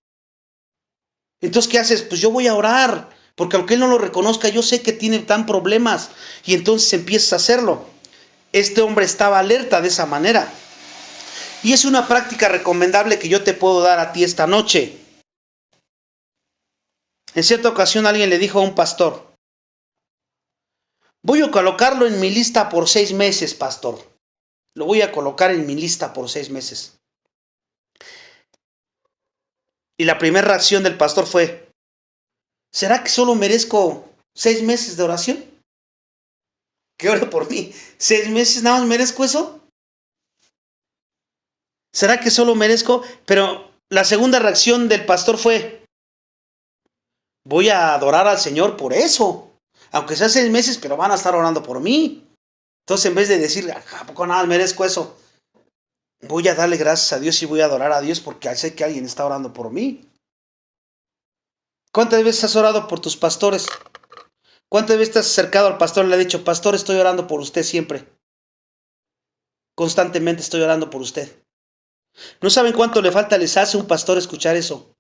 Entonces, ¿qué haces? Pues yo voy a orar, porque aunque él no lo reconozca, yo sé que tiene tan problemas, y entonces empiezas a hacerlo. Este hombre estaba alerta de esa manera. Y es una práctica recomendable que yo te puedo dar a ti esta noche. En cierta ocasión alguien le dijo a un pastor, voy a colocarlo en mi lista por 6 meses, pastor. Lo voy a colocar en mi lista por 6 meses. Y la primera reacción del pastor fue, ¿será que solo merezco 6 meses de oración? Que ore por mí. 6 meses nada más merezco eso. ¿Será que solo merezco? Pero la segunda reacción del pastor fue, voy a adorar al Señor por eso. Aunque sea 6 meses, pero van a estar orando por mí. Entonces, en vez de decir, ¿a poco nada merezco eso? Voy a darle gracias a Dios y voy a adorar a Dios porque sé que alguien está orando por mí. ¿Cuántas veces has orado por tus pastores? ¿Cuántas veces te has acercado al pastor y le has dicho, pastor, estoy orando por usted siempre? Constantemente estoy orando por usted. ¿No saben cuánto le falta les hace un pastor escuchar eso?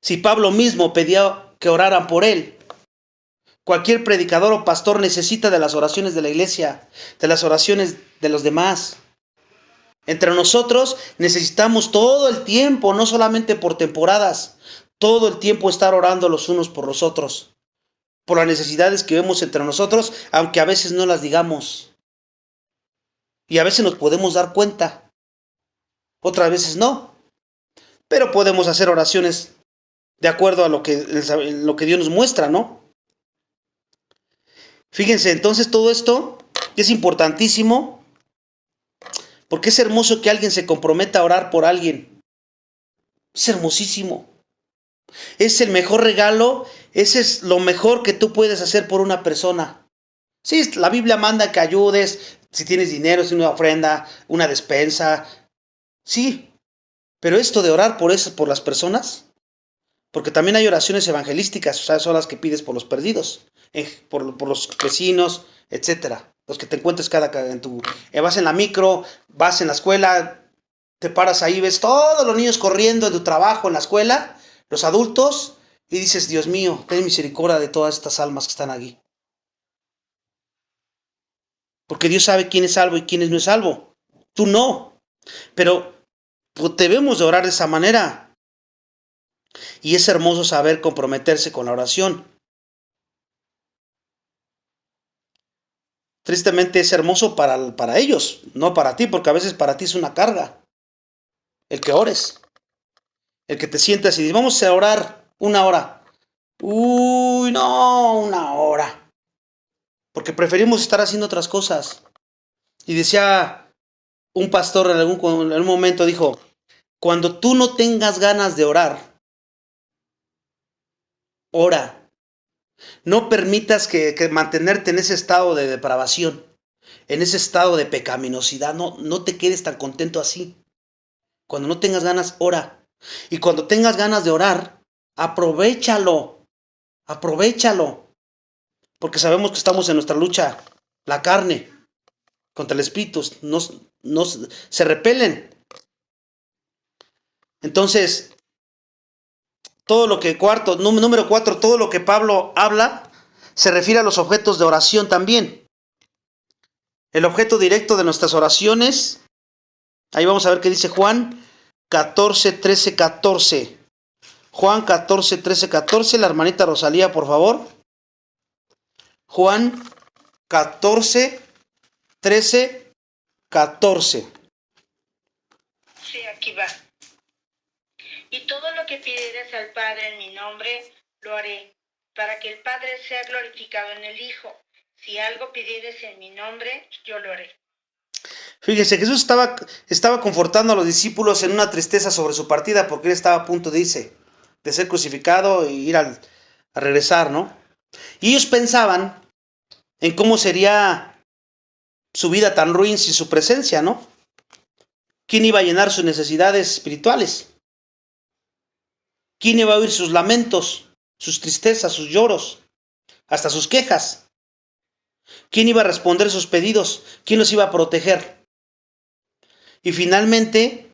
Si Pablo mismo pedía que oraran por él, cualquier predicador o pastor necesita de las oraciones de la iglesia, de las oraciones de los demás. Entre nosotros necesitamos todo el tiempo, no solamente por temporadas, todo el tiempo estar orando los unos por los otros, por las necesidades que vemos entre nosotros, aunque a veces no las digamos. Y a veces nos podemos dar cuenta, otras veces no, pero podemos hacer oraciones de acuerdo a lo que Dios nos muestra, ¿no? Fíjense, entonces todo esto es importantísimo porque es hermoso que alguien se comprometa a orar por alguien. Es hermosísimo. Es el mejor regalo, ese es lo mejor que tú puedes hacer por una persona. Sí, la Biblia manda que ayudes, si tienes dinero, si una ofrenda, una despensa. Sí, pero esto de orar por eso, por las personas, porque también hay oraciones evangelísticas, o sea, son las que pides por los perdidos, por los vecinos, etcétera. Los que te encuentres vas en la micro, vas en la escuela, te paras ahí, ves todos los niños corriendo en tu trabajo, en la escuela, los adultos, y dices, Dios mío, ten misericordia de todas estas almas que están aquí. Porque Dios sabe quién es salvo y quién no es salvo. Tú no. Pero debemos de orar de esa manera. Y es hermoso saber comprometerse con la oración. Tristemente es hermoso para ellos, no para ti, porque a veces para ti es una carga. El que ores. El que te sientas y dices, vamos a orar 1 hora. Uy, no, 1 hora. Porque preferimos estar haciendo otras cosas. Y decía un pastor en algún momento, dijo, cuando tú no tengas ganas de orar, ora. No permitas que mantenerte en ese estado de depravación, en ese estado de pecaminosidad. No te quedes tan contento así. Cuando no tengas ganas, ora. Y cuando tengas ganas de orar, aprovéchalo. Porque sabemos que estamos en nuestra lucha, la carne, contra el espíritu, se repelen. Entonces, número 4, todo lo que Pablo habla se refiere a los objetos de oración también. El objeto directo de nuestras oraciones, ahí vamos a ver qué dice Juan 14, 13, 14. Juan 14, 13, 14, la hermanita Rosalía, por favor. Juan 14, 13, 14. Sí, aquí va. Y todo lo que pidieres al Padre en mi nombre, lo haré, para que el Padre sea glorificado en el Hijo. Si algo pidieres en mi nombre, yo lo haré. Fíjese, Jesús estaba confortando a los discípulos en una tristeza sobre su partida, porque él estaba a punto de ser crucificado e ir a regresar, ¿no? Y ellos pensaban en cómo sería su vida tan ruin sin su presencia, ¿no? ¿Quién iba a llenar sus necesidades espirituales? ¿Quién iba a oír sus lamentos, sus tristezas, sus lloros, hasta sus quejas? ¿Quién iba a responder sus pedidos? ¿Quién los iba a proteger? Y finalmente,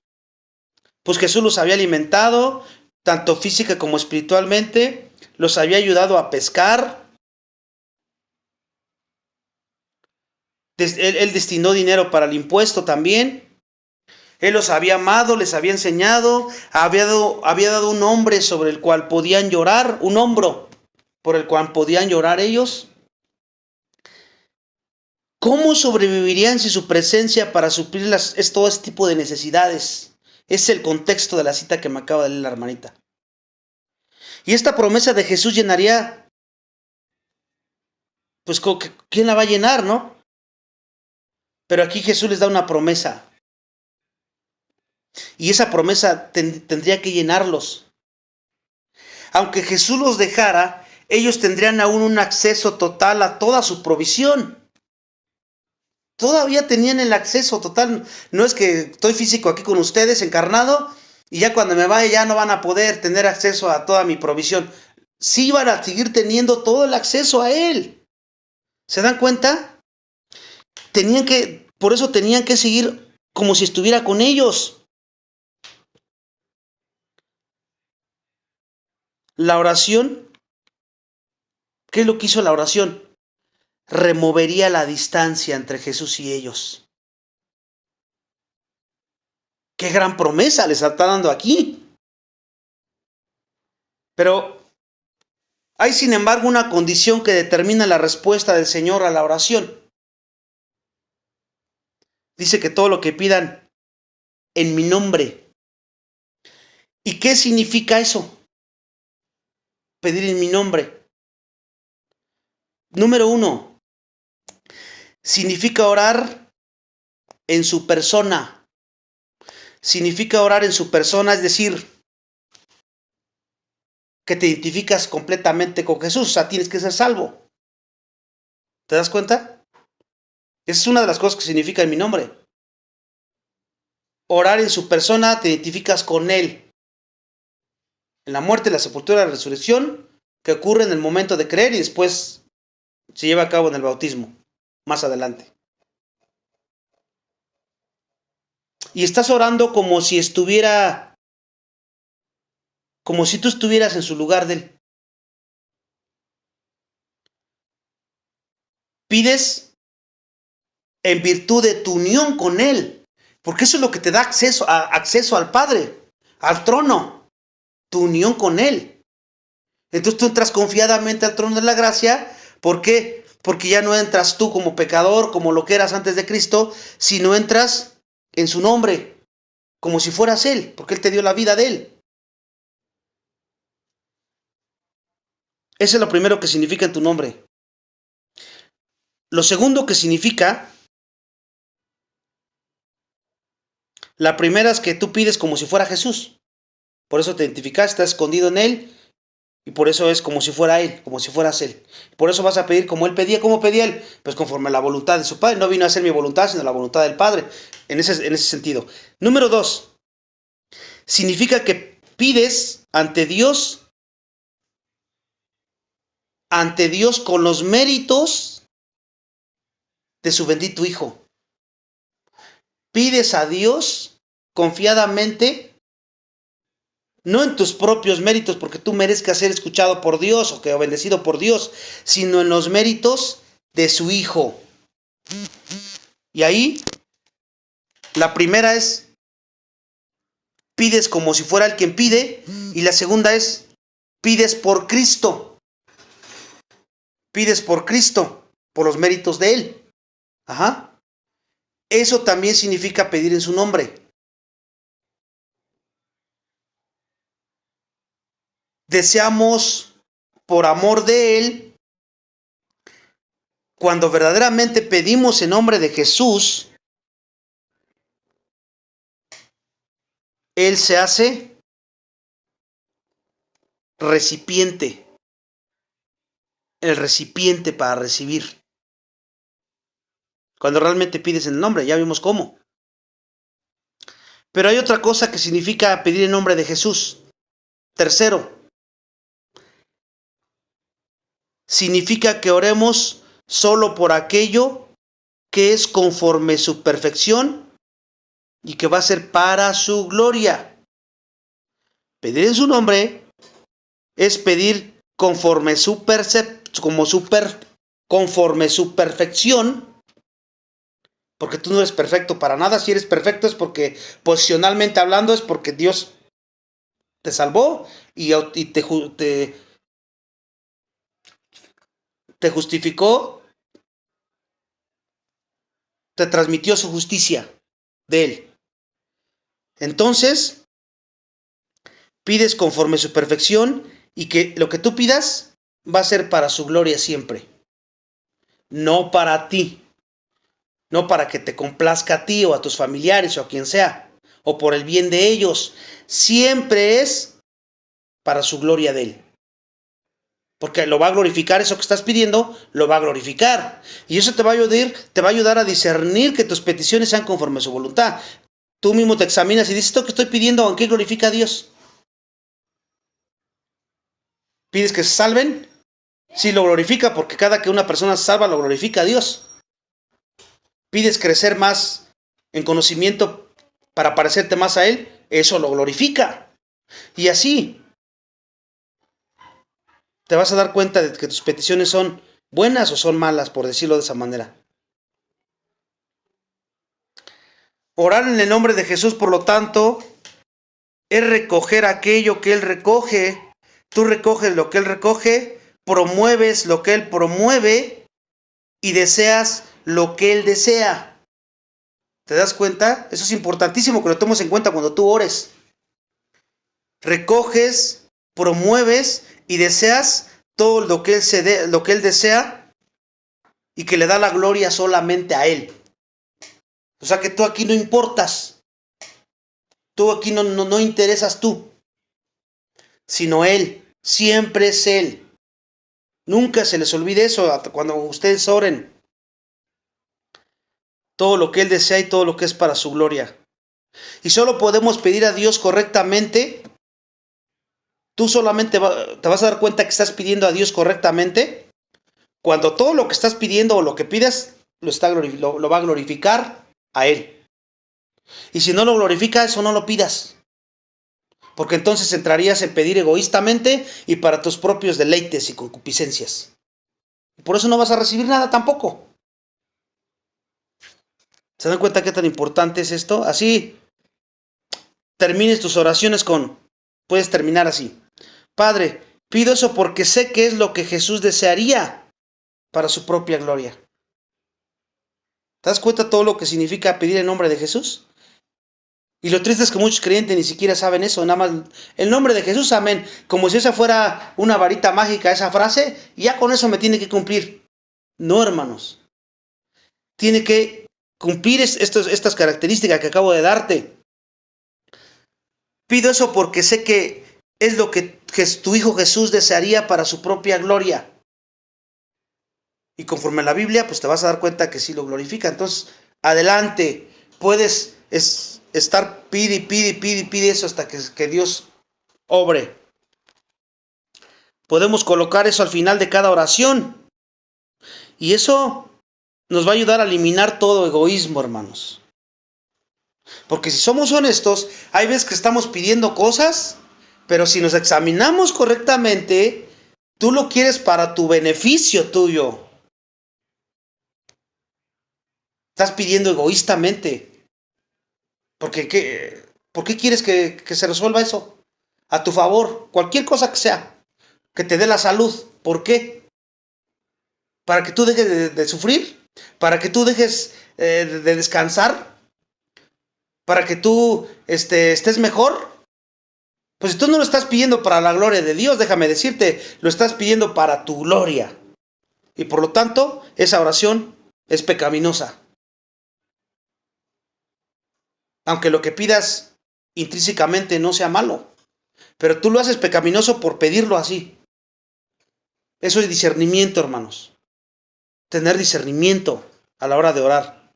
pues Jesús los había alimentado, tanto física como espiritualmente, los había ayudado a pescar. Él destinó dinero para el impuesto también. Él los había amado, les había enseñado, había dado un hombre sobre el cual podían llorar, un hombro por el cual podían llorar ellos. ¿Cómo sobrevivirían sin su presencia para suplir todo este tipo de necesidades? Es el contexto de la cita que me acaba de leer la hermanita. Y esta promesa de Jesús llenaría, pues, ¿quién la va a llenar, no? Pero aquí Jesús les da una promesa. Y esa promesa tendría que llenarlos. Aunque Jesús los dejara, ellos tendrían aún un acceso total a toda su provisión. Todavía tenían el acceso total. No es que estoy físico aquí con ustedes, encarnado, y ya cuando me vaya ya no van a poder tener acceso a toda mi provisión. Sí van a seguir teniendo todo el acceso a Él. ¿Se dan cuenta? Por eso tenían que seguir como si estuviera con ellos. La oración, ¿qué es lo que hizo la oración? Removería la distancia entre Jesús y ellos. ¡Qué gran promesa les está dando aquí! Pero hay, sin embargo, una condición que determina la respuesta del Señor a la oración. Dice que todo lo que pidan en mi nombre. ¿Y qué significa eso? Pedir en mi nombre. Número 1. Significa orar en su persona. Significa orar en su persona, es decir, que te identificas completamente con Jesús. O sea, tienes que ser salvo. ¿Te das cuenta? Esa es una de las cosas que significa en mi nombre. Orar en su persona, te identificas con Él. En la muerte, la sepultura, la resurrección, que ocurre en el momento de creer y después se lleva a cabo en el bautismo, más adelante. Y estás orando como si tú estuvieras en su lugar de Él. Pides en virtud de tu unión con Él, porque eso es lo que te da acceso al Padre, al trono, tu unión con Él. Entonces tú entras confiadamente al trono de la gracia. ¿Por qué? Porque ya no entras tú como pecador, como lo que eras antes de Cristo, sino entras en su nombre, como si fueras Él, porque Él te dio la vida de Él. Eso es lo primero que significa en tu nombre. Lo segundo que significa, la primera es que tú pides como si fuera Jesús. Por eso te identificas, estás escondido en Él, y por eso es como si fuera Él, como si fueras Él. Por eso vas a pedir como Él pedía. ¿Cómo pedía Él? Pues conforme a la voluntad de su Padre. No vino a ser mi voluntad, sino la voluntad del Padre. En ese sentido. Número 2. Significa que pides ante Dios con los méritos de su bendito Hijo. Pides a Dios confiadamente, no en tus propios méritos, porque tú merezcas ser escuchado por Dios o bendecido por Dios, sino en los méritos de su Hijo. Y ahí, la primera es, pides como si fuera el quien pide, y la segunda es, pides por Cristo. Pides por Cristo, por los méritos de Él. Ajá. Eso también significa pedir en su nombre. Deseamos, por amor de Él, cuando verdaderamente pedimos en nombre de Jesús, Él se hace recipiente. El recipiente para recibir. Cuando realmente pides en el nombre, ya vimos cómo. Pero hay otra cosa que significa pedir en nombre de Jesús. Tercero, significa que oremos solo por aquello que es conforme su perfección y que va a ser para su gloria. Pedir en su nombre es pedir conforme su perfección, porque tú no eres perfecto para nada. Si eres perfecto es porque, posicionalmente hablando, es porque Dios te salvó y te justificó te transmitió su justicia de Él. Entonces, pides conforme su perfección y que lo que tú pidas va a ser para su gloria siempre. No para ti. No para que te complazca a ti o a tus familiares o a quien sea. O por el bien de ellos. Siempre es para su gloria de Él. Porque lo va a glorificar, eso que estás pidiendo, lo va a glorificar. Y eso te va a ayudar a discernir que tus peticiones sean conforme a su voluntad. Tú mismo te examinas y dices, esto que estoy pidiendo, ¿en qué glorifica a Dios? ¿Pides que se salven? Sí, lo glorifica, porque cada que una persona se salva, lo glorifica a Dios. ¿Pides crecer más en conocimiento para parecerte más a Él? Eso lo glorifica. Y así te vas a dar cuenta de que tus peticiones son buenas o son malas, por decirlo de esa manera. Orar en el nombre de Jesús, por lo tanto, es recoger aquello que Él recoge. Tú recoges lo que Él recoge, promueves lo que Él promueve y deseas lo que Él desea. ¿Te das cuenta? Eso es importantísimo que lo tomes en cuenta cuando tú ores. Recoges, promueves y deseas todo lo que Él desea y que le da la gloria solamente a Él. O sea que tú aquí no importas. Tú aquí no interesas tú, sino Él. Siempre es Él. Nunca se les olvide eso cuando ustedes oren. Todo lo que Él desea y todo lo que es para su gloria. Y solo podemos pedir a Dios correctamente. Tú solamente te vas a dar cuenta que estás pidiendo a Dios correctamente cuando todo lo que estás pidiendo o lo que pides lo va a glorificar a Él. Y si no lo glorifica, eso no lo pidas. Porque entonces entrarías en pedir egoístamente y para tus propios deleites y concupiscencias. Y por eso no vas a recibir nada tampoco. ¿Se dan cuenta qué tan importante es esto? Así termines tus oraciones puedes terminar así. Padre, pido eso porque sé que es lo que Jesús desearía para su propia gloria. ¿Te das cuenta todo lo que significa pedir en nombre de Jesús? Y lo triste es que muchos creyentes ni siquiera saben eso, nada más el nombre de Jesús, amén, como si esa fuera una varita mágica esa frase, y ya con eso me tiene que cumplir. No, hermanos. Tiene que cumplir estas características que acabo de darte. Pido eso porque sé que es lo que tu Hijo Jesús desearía para su propia gloria. Y conforme a la Biblia, pues te vas a dar cuenta que sí lo glorifica. Entonces, adelante, puedes estar pide eso hasta que Dios obre. Podemos colocar eso al final de cada oración. Y eso nos va a ayudar a eliminar todo egoísmo, hermanos. Porque si somos honestos, hay veces que estamos pidiendo cosas, pero si nos examinamos correctamente, tú lo quieres para tu beneficio tuyo. Estás pidiendo egoístamente. ¿Por qué quieres que se resuelva eso? A tu favor, cualquier cosa que sea, que te dé la salud. ¿Por qué? ¿Para que tú dejes de sufrir? ¿Para que tú dejes de descansar? ¿Para que tú estés mejor? Pues si tú no lo estás pidiendo para la gloria de Dios, déjame decirte, lo estás pidiendo para tu gloria. Y por lo tanto, esa oración es pecaminosa. Aunque lo que pidas intrínsecamente no sea malo, pero tú lo haces pecaminoso por pedirlo así. Eso es discernimiento, hermanos. Tener discernimiento a la hora de orar.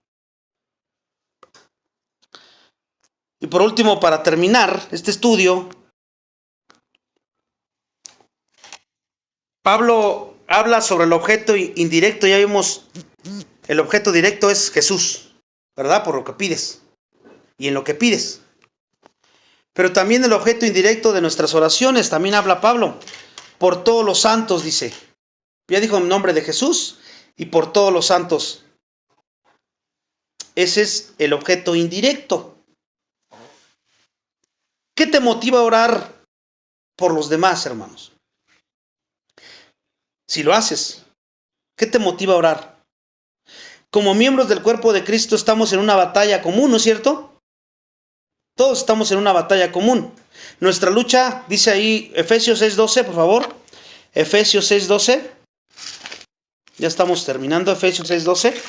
Y por último, para terminar este estudio, Pablo habla sobre el objeto indirecto. Ya vimos, el objeto directo es Jesús, ¿verdad? Por lo que pides y en lo que pides. Pero también el objeto indirecto de nuestras oraciones, también habla Pablo. Por todos los santos, dice. Ya dijo en nombre de Jesús y por todos los santos. Ese es el objeto indirecto. ¿Qué te motiva a orar por los demás, hermanos? Si lo haces, ¿qué te motiva a orar? Como miembros del cuerpo de Cristo estamos en una batalla común, ¿no es cierto? Todos estamos en una batalla común. Nuestra lucha, dice ahí Efesios 6:12, por favor. Efesios 6:12. Ya estamos terminando, Efesios 6:12.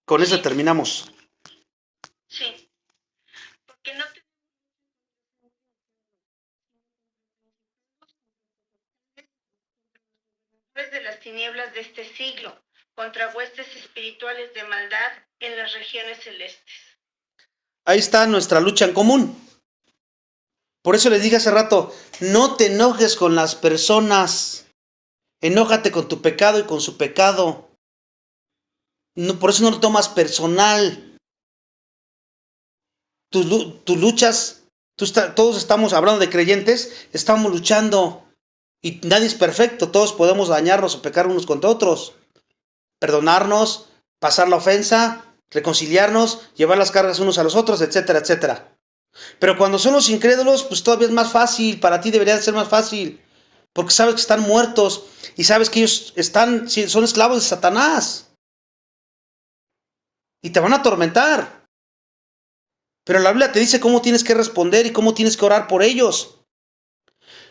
Con eso terminamos. Sí. Porque no tenemos de las tinieblas de este siglo, contra huestes espirituales de maldad en las regiones celestes. Ahí está nuestra lucha en común. Por eso les dije hace rato, no te enojes con las personas. Enójate con tu pecado y con su pecado. No, por eso no lo tomas personal. Tus luchas, todos estamos hablando de creyentes, estamos luchando. Y nadie es perfecto, todos podemos dañarnos o pecar unos contra otros. Perdonarnos, pasar la ofensa, reconciliarnos, llevar las cargas unos a los otros, etcétera, etcétera. Pero cuando son los incrédulos, pues todavía es más fácil, para ti debería ser más fácil, porque sabes que están muertos y sabes que ellos son esclavos de Satanás y te van a atormentar. Pero la Biblia te dice cómo tienes que responder y cómo tienes que orar por ellos.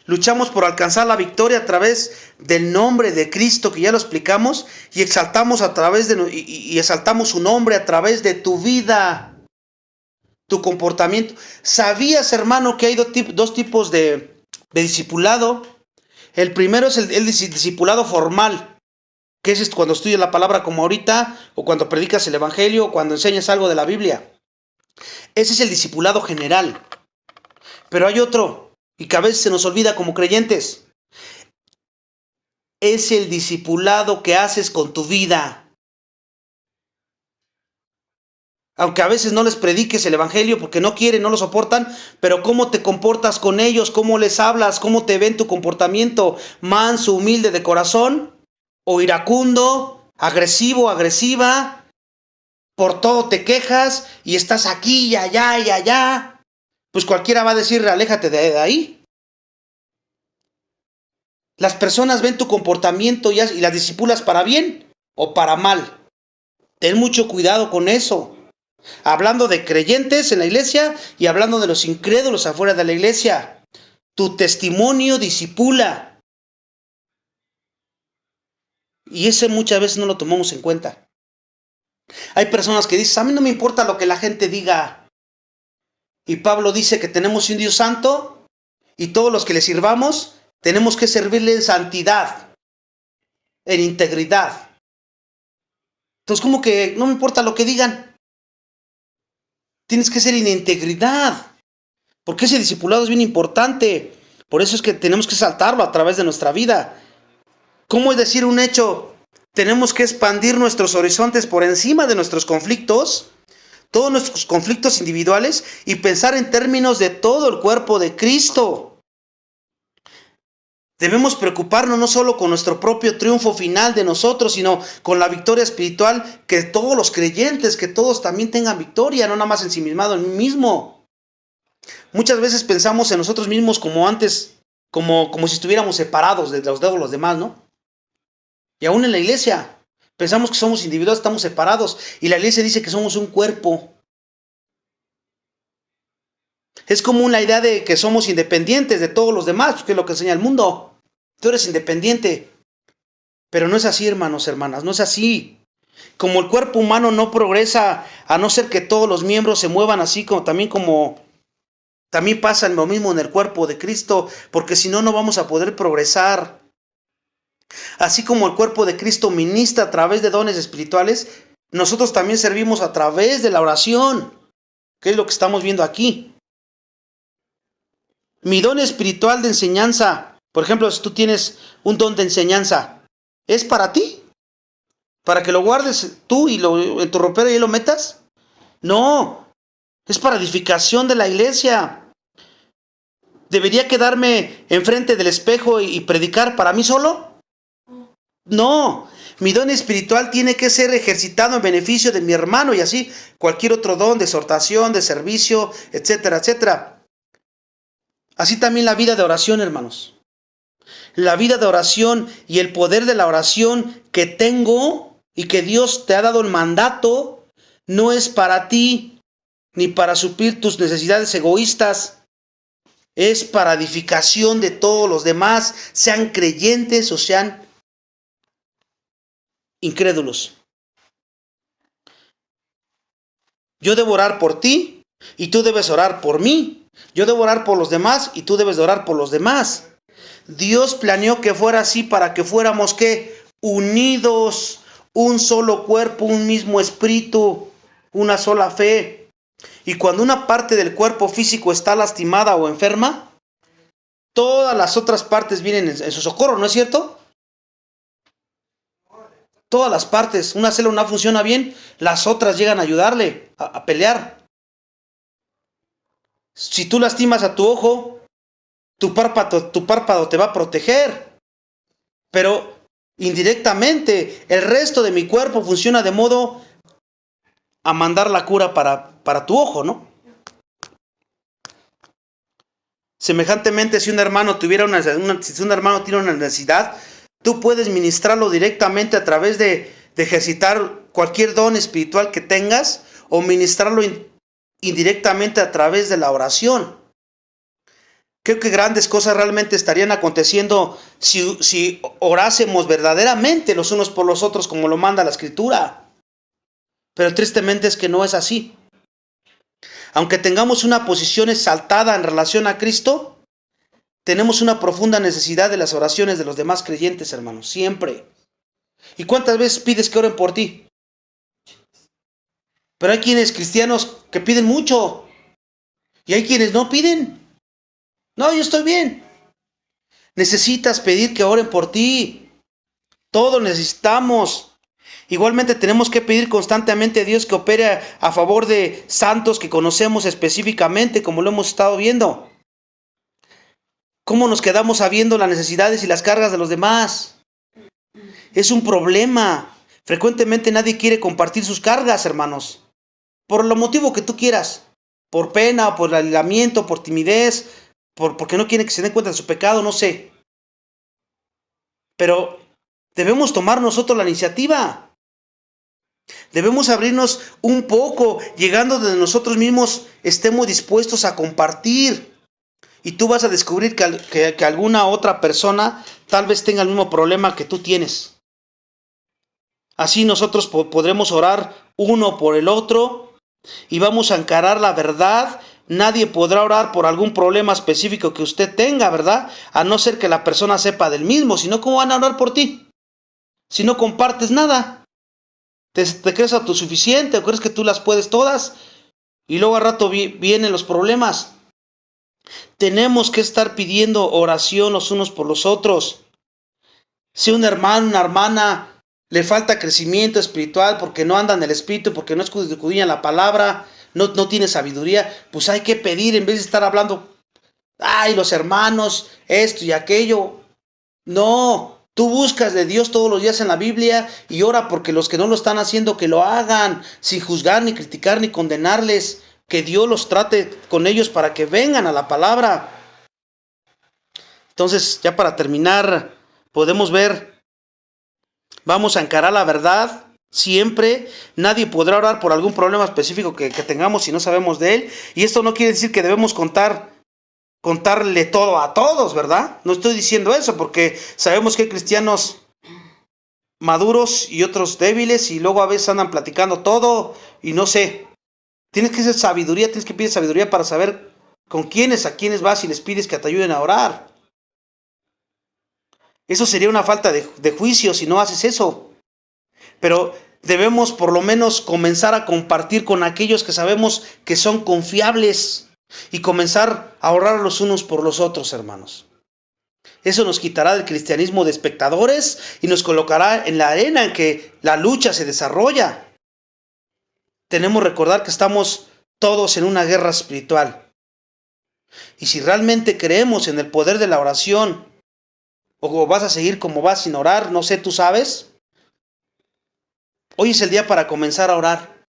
Luchamos por alcanzar la victoria a través del nombre de Cristo, que ya lo explicamos, y exaltamos exaltamos su nombre a través de tu vida, tu comportamiento. ¿Sabías, hermano, que hay dos tipos de discipulado? El primero es el discipulado formal, que es cuando estudias la palabra como ahorita, o cuando predicas el evangelio, o cuando enseñas algo de la Biblia. Ese es el discipulado general. Pero hay otro, y que a veces se nos olvida como creyentes. Es el discipulado que haces con tu vida. Aunque a veces no les prediques el evangelio porque no quieren, no lo soportan, pero cómo te comportas con ellos, cómo les hablas, cómo te ven tu comportamiento, manso, humilde de corazón, o iracundo, agresivo, agresiva, por todo te quejas y estás aquí y allá y allá. Pues cualquiera va a decir, aléjate de ahí. Las personas ven tu comportamiento y las discipulas para bien o para mal. Ten mucho cuidado con eso. Hablando de creyentes en la iglesia y hablando de los incrédulos afuera de la iglesia. Tu testimonio discipula. Y ese muchas veces no lo tomamos en cuenta. Hay personas que dicen, a mí no me importa lo que la gente diga. Y Pablo dice que tenemos un Dios santo y todos los que le sirvamos tenemos que servirle en santidad, en integridad. Entonces, ¿cómo que no me importa lo que digan? Tienes que ser en integridad, porque ese discipulado es bien importante. Por eso es que tenemos que saltarlo a través de nuestra vida. ¿Cómo es decir un hecho? Tenemos que expandir nuestros horizontes por encima de nuestros conflictos, todos nuestros conflictos individuales, y pensar en términos de todo el cuerpo de Cristo. Debemos preocuparnos no solo con nuestro propio triunfo final de nosotros, sino con la victoria espiritual, que todos los creyentes, que todos también tengan victoria, no nada más ensimismado en mí mismo. Muchas veces pensamos en nosotros mismos como antes, como si estuviéramos separados de los demás, ¿no? Y aún en la iglesia, pensamos que somos individuos, estamos separados, y la iglesia dice que somos un cuerpo. Es común la idea de que somos independientes de todos los demás, que es lo que enseña el mundo. Tú eres independiente. Pero no es así, hermanos, hermanas, no es así. Como el cuerpo humano no progresa, a no ser que todos los miembros se muevan así, como también pasa lo mismo en el cuerpo de Cristo, porque si no, no vamos a poder progresar. Así como el cuerpo de Cristo ministra a través de dones espirituales, nosotros también servimos a través de la oración, que es lo que estamos viendo aquí. Mi don espiritual de enseñanza, por ejemplo, si tú tienes un don de enseñanza, ¿es para ti? ¿Para que lo guardes tú y en tu ropero y lo metas? No, es para edificación de la iglesia. ¿Debería quedarme enfrente del espejo y predicar para mí solo? No, mi don espiritual tiene que ser ejercitado en beneficio de mi hermano, y así cualquier otro don de exhortación, de servicio, etcétera, etcétera. Así también la vida de oración, hermanos. La vida de oración y el poder de la oración que tengo y que Dios te ha dado el mandato, no es para ti, ni para suplir tus necesidades egoístas. Es para edificación de todos los demás, sean creyentes o sean incrédulos. Yo debo orar por ti y tú debes orar por mí. Yo debo orar por los demás y tú debes de orar por los demás. Dios planeó que fuera así para que fuéramos ¿qué? Unidos, un solo cuerpo, un mismo espíritu, una sola fe. Y cuando una parte del cuerpo físico está lastimada o enferma, todas las otras partes vienen en su socorro, ¿no es cierto? Todas las partes, una célula no funciona bien, las otras llegan a ayudarle a pelear. Si tú lastimas a tu ojo, tu párpado te va a proteger. Pero indirectamente, el resto de mi cuerpo funciona de modo a mandar la cura para tu ojo, ¿no? Semejantemente, si un hermano tiene una necesidad, tú puedes ministrarlo directamente a través de ejercitar cualquier don espiritual que tengas o ministrarlo indirectamente a través de la oración. Creo que grandes cosas realmente estarían aconteciendo si orásemos verdaderamente los unos por los otros como lo manda la Escritura. Pero tristemente es que no es así. Aunque tengamos una posición exaltada en relación a Cristo, tenemos una profunda necesidad de las oraciones de los demás creyentes, hermanos, siempre. ¿Y cuántas veces pides que oren por ti? Pero hay quienes cristianos que piden mucho y hay quienes no piden. No, yo estoy bien. Necesitas pedir que oren por ti. Todos necesitamos. Igualmente tenemos que pedir constantemente a Dios que opere a favor de santos que conocemos específicamente, como lo hemos estado viendo. ¿Cómo nos quedamos sabiendo las necesidades y las cargas de los demás? Es un problema. Frecuentemente nadie quiere compartir sus cargas, hermanos. Por lo motivo que tú quieras. Por pena, por aislamiento, por timidez, porque no quieren que se den cuenta de su pecado, no sé. Pero debemos tomar nosotros la iniciativa. Debemos abrirnos un poco, llegando donde nosotros mismos estemos dispuestos a compartir. Y tú vas a descubrir que alguna otra persona tal vez tenga el mismo problema que tú tienes. Así nosotros podremos orar uno por el otro y vamos a encarar la verdad. Nadie podrá orar por algún problema específico que usted tenga, ¿verdad? A no ser que la persona sepa del mismo. Si no, ¿cómo van a orar por ti? Si no compartes nada. ¿Te crees autosuficiente o crees que tú las puedes todas? Y luego al rato vienen los problemas. Tenemos que estar pidiendo oración los unos por los otros. Si un hermano, una hermana le falta crecimiento espiritual porque no anda en el espíritu, porque no escudriña la palabra, no tiene sabiduría, pues hay que pedir en vez de estar hablando, ay, los hermanos, esto y aquello. No. Tú buscas de Dios todos los días en la Biblia y ora porque los que no lo están haciendo que lo hagan, sin juzgar, ni criticar, ni condenarles. Que Dios los trate con ellos para que vengan a la palabra. Entonces, ya para terminar, podemos ver, vamos a encarar la verdad siempre. Nadie podrá orar por algún problema específico que tengamos si no sabemos de él. Y esto no quiere decir que debemos contarle todo a todos, ¿verdad? No estoy diciendo eso porque sabemos que hay cristianos maduros y otros débiles y luego a veces andan platicando todo y no sé. Tienes que pedir sabiduría para saber a quiénes vas y les pides que te ayuden a orar. Eso sería una falta de juicio si no haces eso. Pero debemos por lo menos comenzar a compartir con aquellos que sabemos que son confiables. Y comenzar a orar los unos por los otros, hermanos. Eso nos quitará del cristianismo de espectadores y nos colocará en la arena en que la lucha se desarrolla. Tenemos que recordar que estamos todos en una guerra espiritual. Y si realmente creemos en el poder de la oración, o vas a seguir como vas sin orar, no sé, tú sabes. Hoy es el día para comenzar a orar.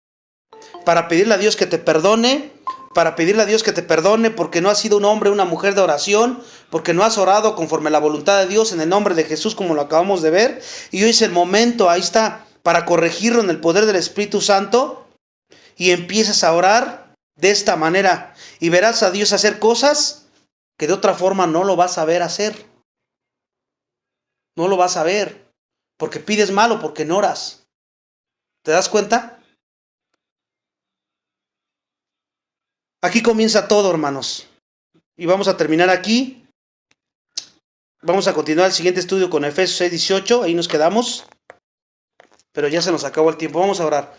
Para pedirle a Dios que te perdone. Para pedirle a Dios que te perdone porque no has sido un hombre o una mujer de oración, porque no has orado conforme a la voluntad de Dios en el nombre de Jesús como lo acabamos de ver. Y hoy es el momento, ahí está para corregirlo en el poder del Espíritu Santo y empiezas a orar de esta manera y verás a Dios hacer cosas que de otra forma no lo vas a ver hacer. No lo vas a ver porque pides mal o porque no oras. ¿Te das cuenta? Aquí comienza todo, hermanos. Y vamos a terminar aquí. Vamos a continuar el siguiente estudio con Efesios 6:18. Ahí nos quedamos. Pero ya se nos acabó el tiempo. Vamos a orar.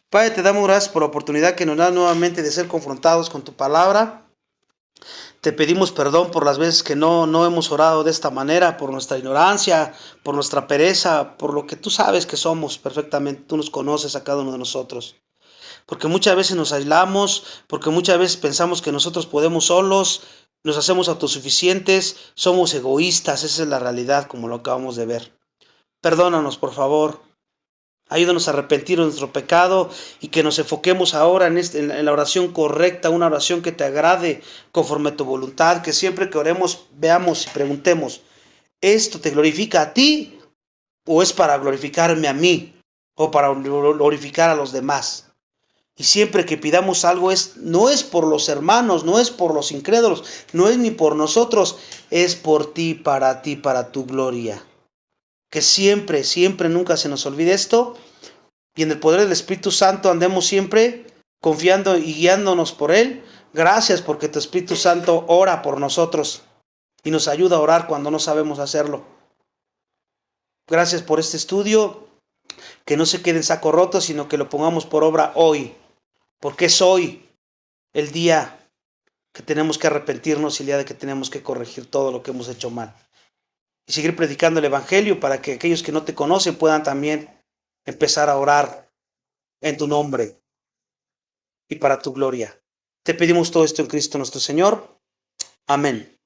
Padre, te damos gracias por la oportunidad que nos da nuevamente de ser confrontados con tu palabra. Te pedimos perdón por las veces que no hemos orado de esta manera, por nuestra ignorancia, por nuestra pereza, por lo que tú sabes que somos perfectamente. Tú nos conoces a cada uno de nosotros. Porque muchas veces nos aislamos, porque muchas veces pensamos que nosotros podemos solos, nos hacemos autosuficientes, somos egoístas. Esa es la realidad, como lo acabamos de ver. Perdónanos, por favor. Ayúdanos a arrepentir de nuestro pecado y que nos enfoquemos ahora en la oración correcta, una oración que te agrade conforme a tu voluntad, que siempre que oremos veamos y preguntemos, ¿esto te glorifica a ti o es para glorificarme a mí o para glorificar a los demás? Y siempre que pidamos algo no es por los hermanos, no es por los incrédulos, no es ni por nosotros, es por ti, para tu gloria. Que siempre, nunca se nos olvide esto. Y en el poder del Espíritu Santo andemos siempre confiando y guiándonos por Él. Gracias porque tu Espíritu Santo ora por nosotros y nos ayuda a orar cuando no sabemos hacerlo. Gracias por este estudio. Que no se quede en saco roto, sino que lo pongamos por obra hoy. Porque es hoy el día que tenemos que arrepentirnos y el día de que tenemos que corregir todo lo que hemos hecho mal. Y seguir predicando el Evangelio para que aquellos que no te conocen puedan también empezar a orar en tu nombre y para tu gloria. Te pedimos todo esto en Cristo nuestro Señor. Amén.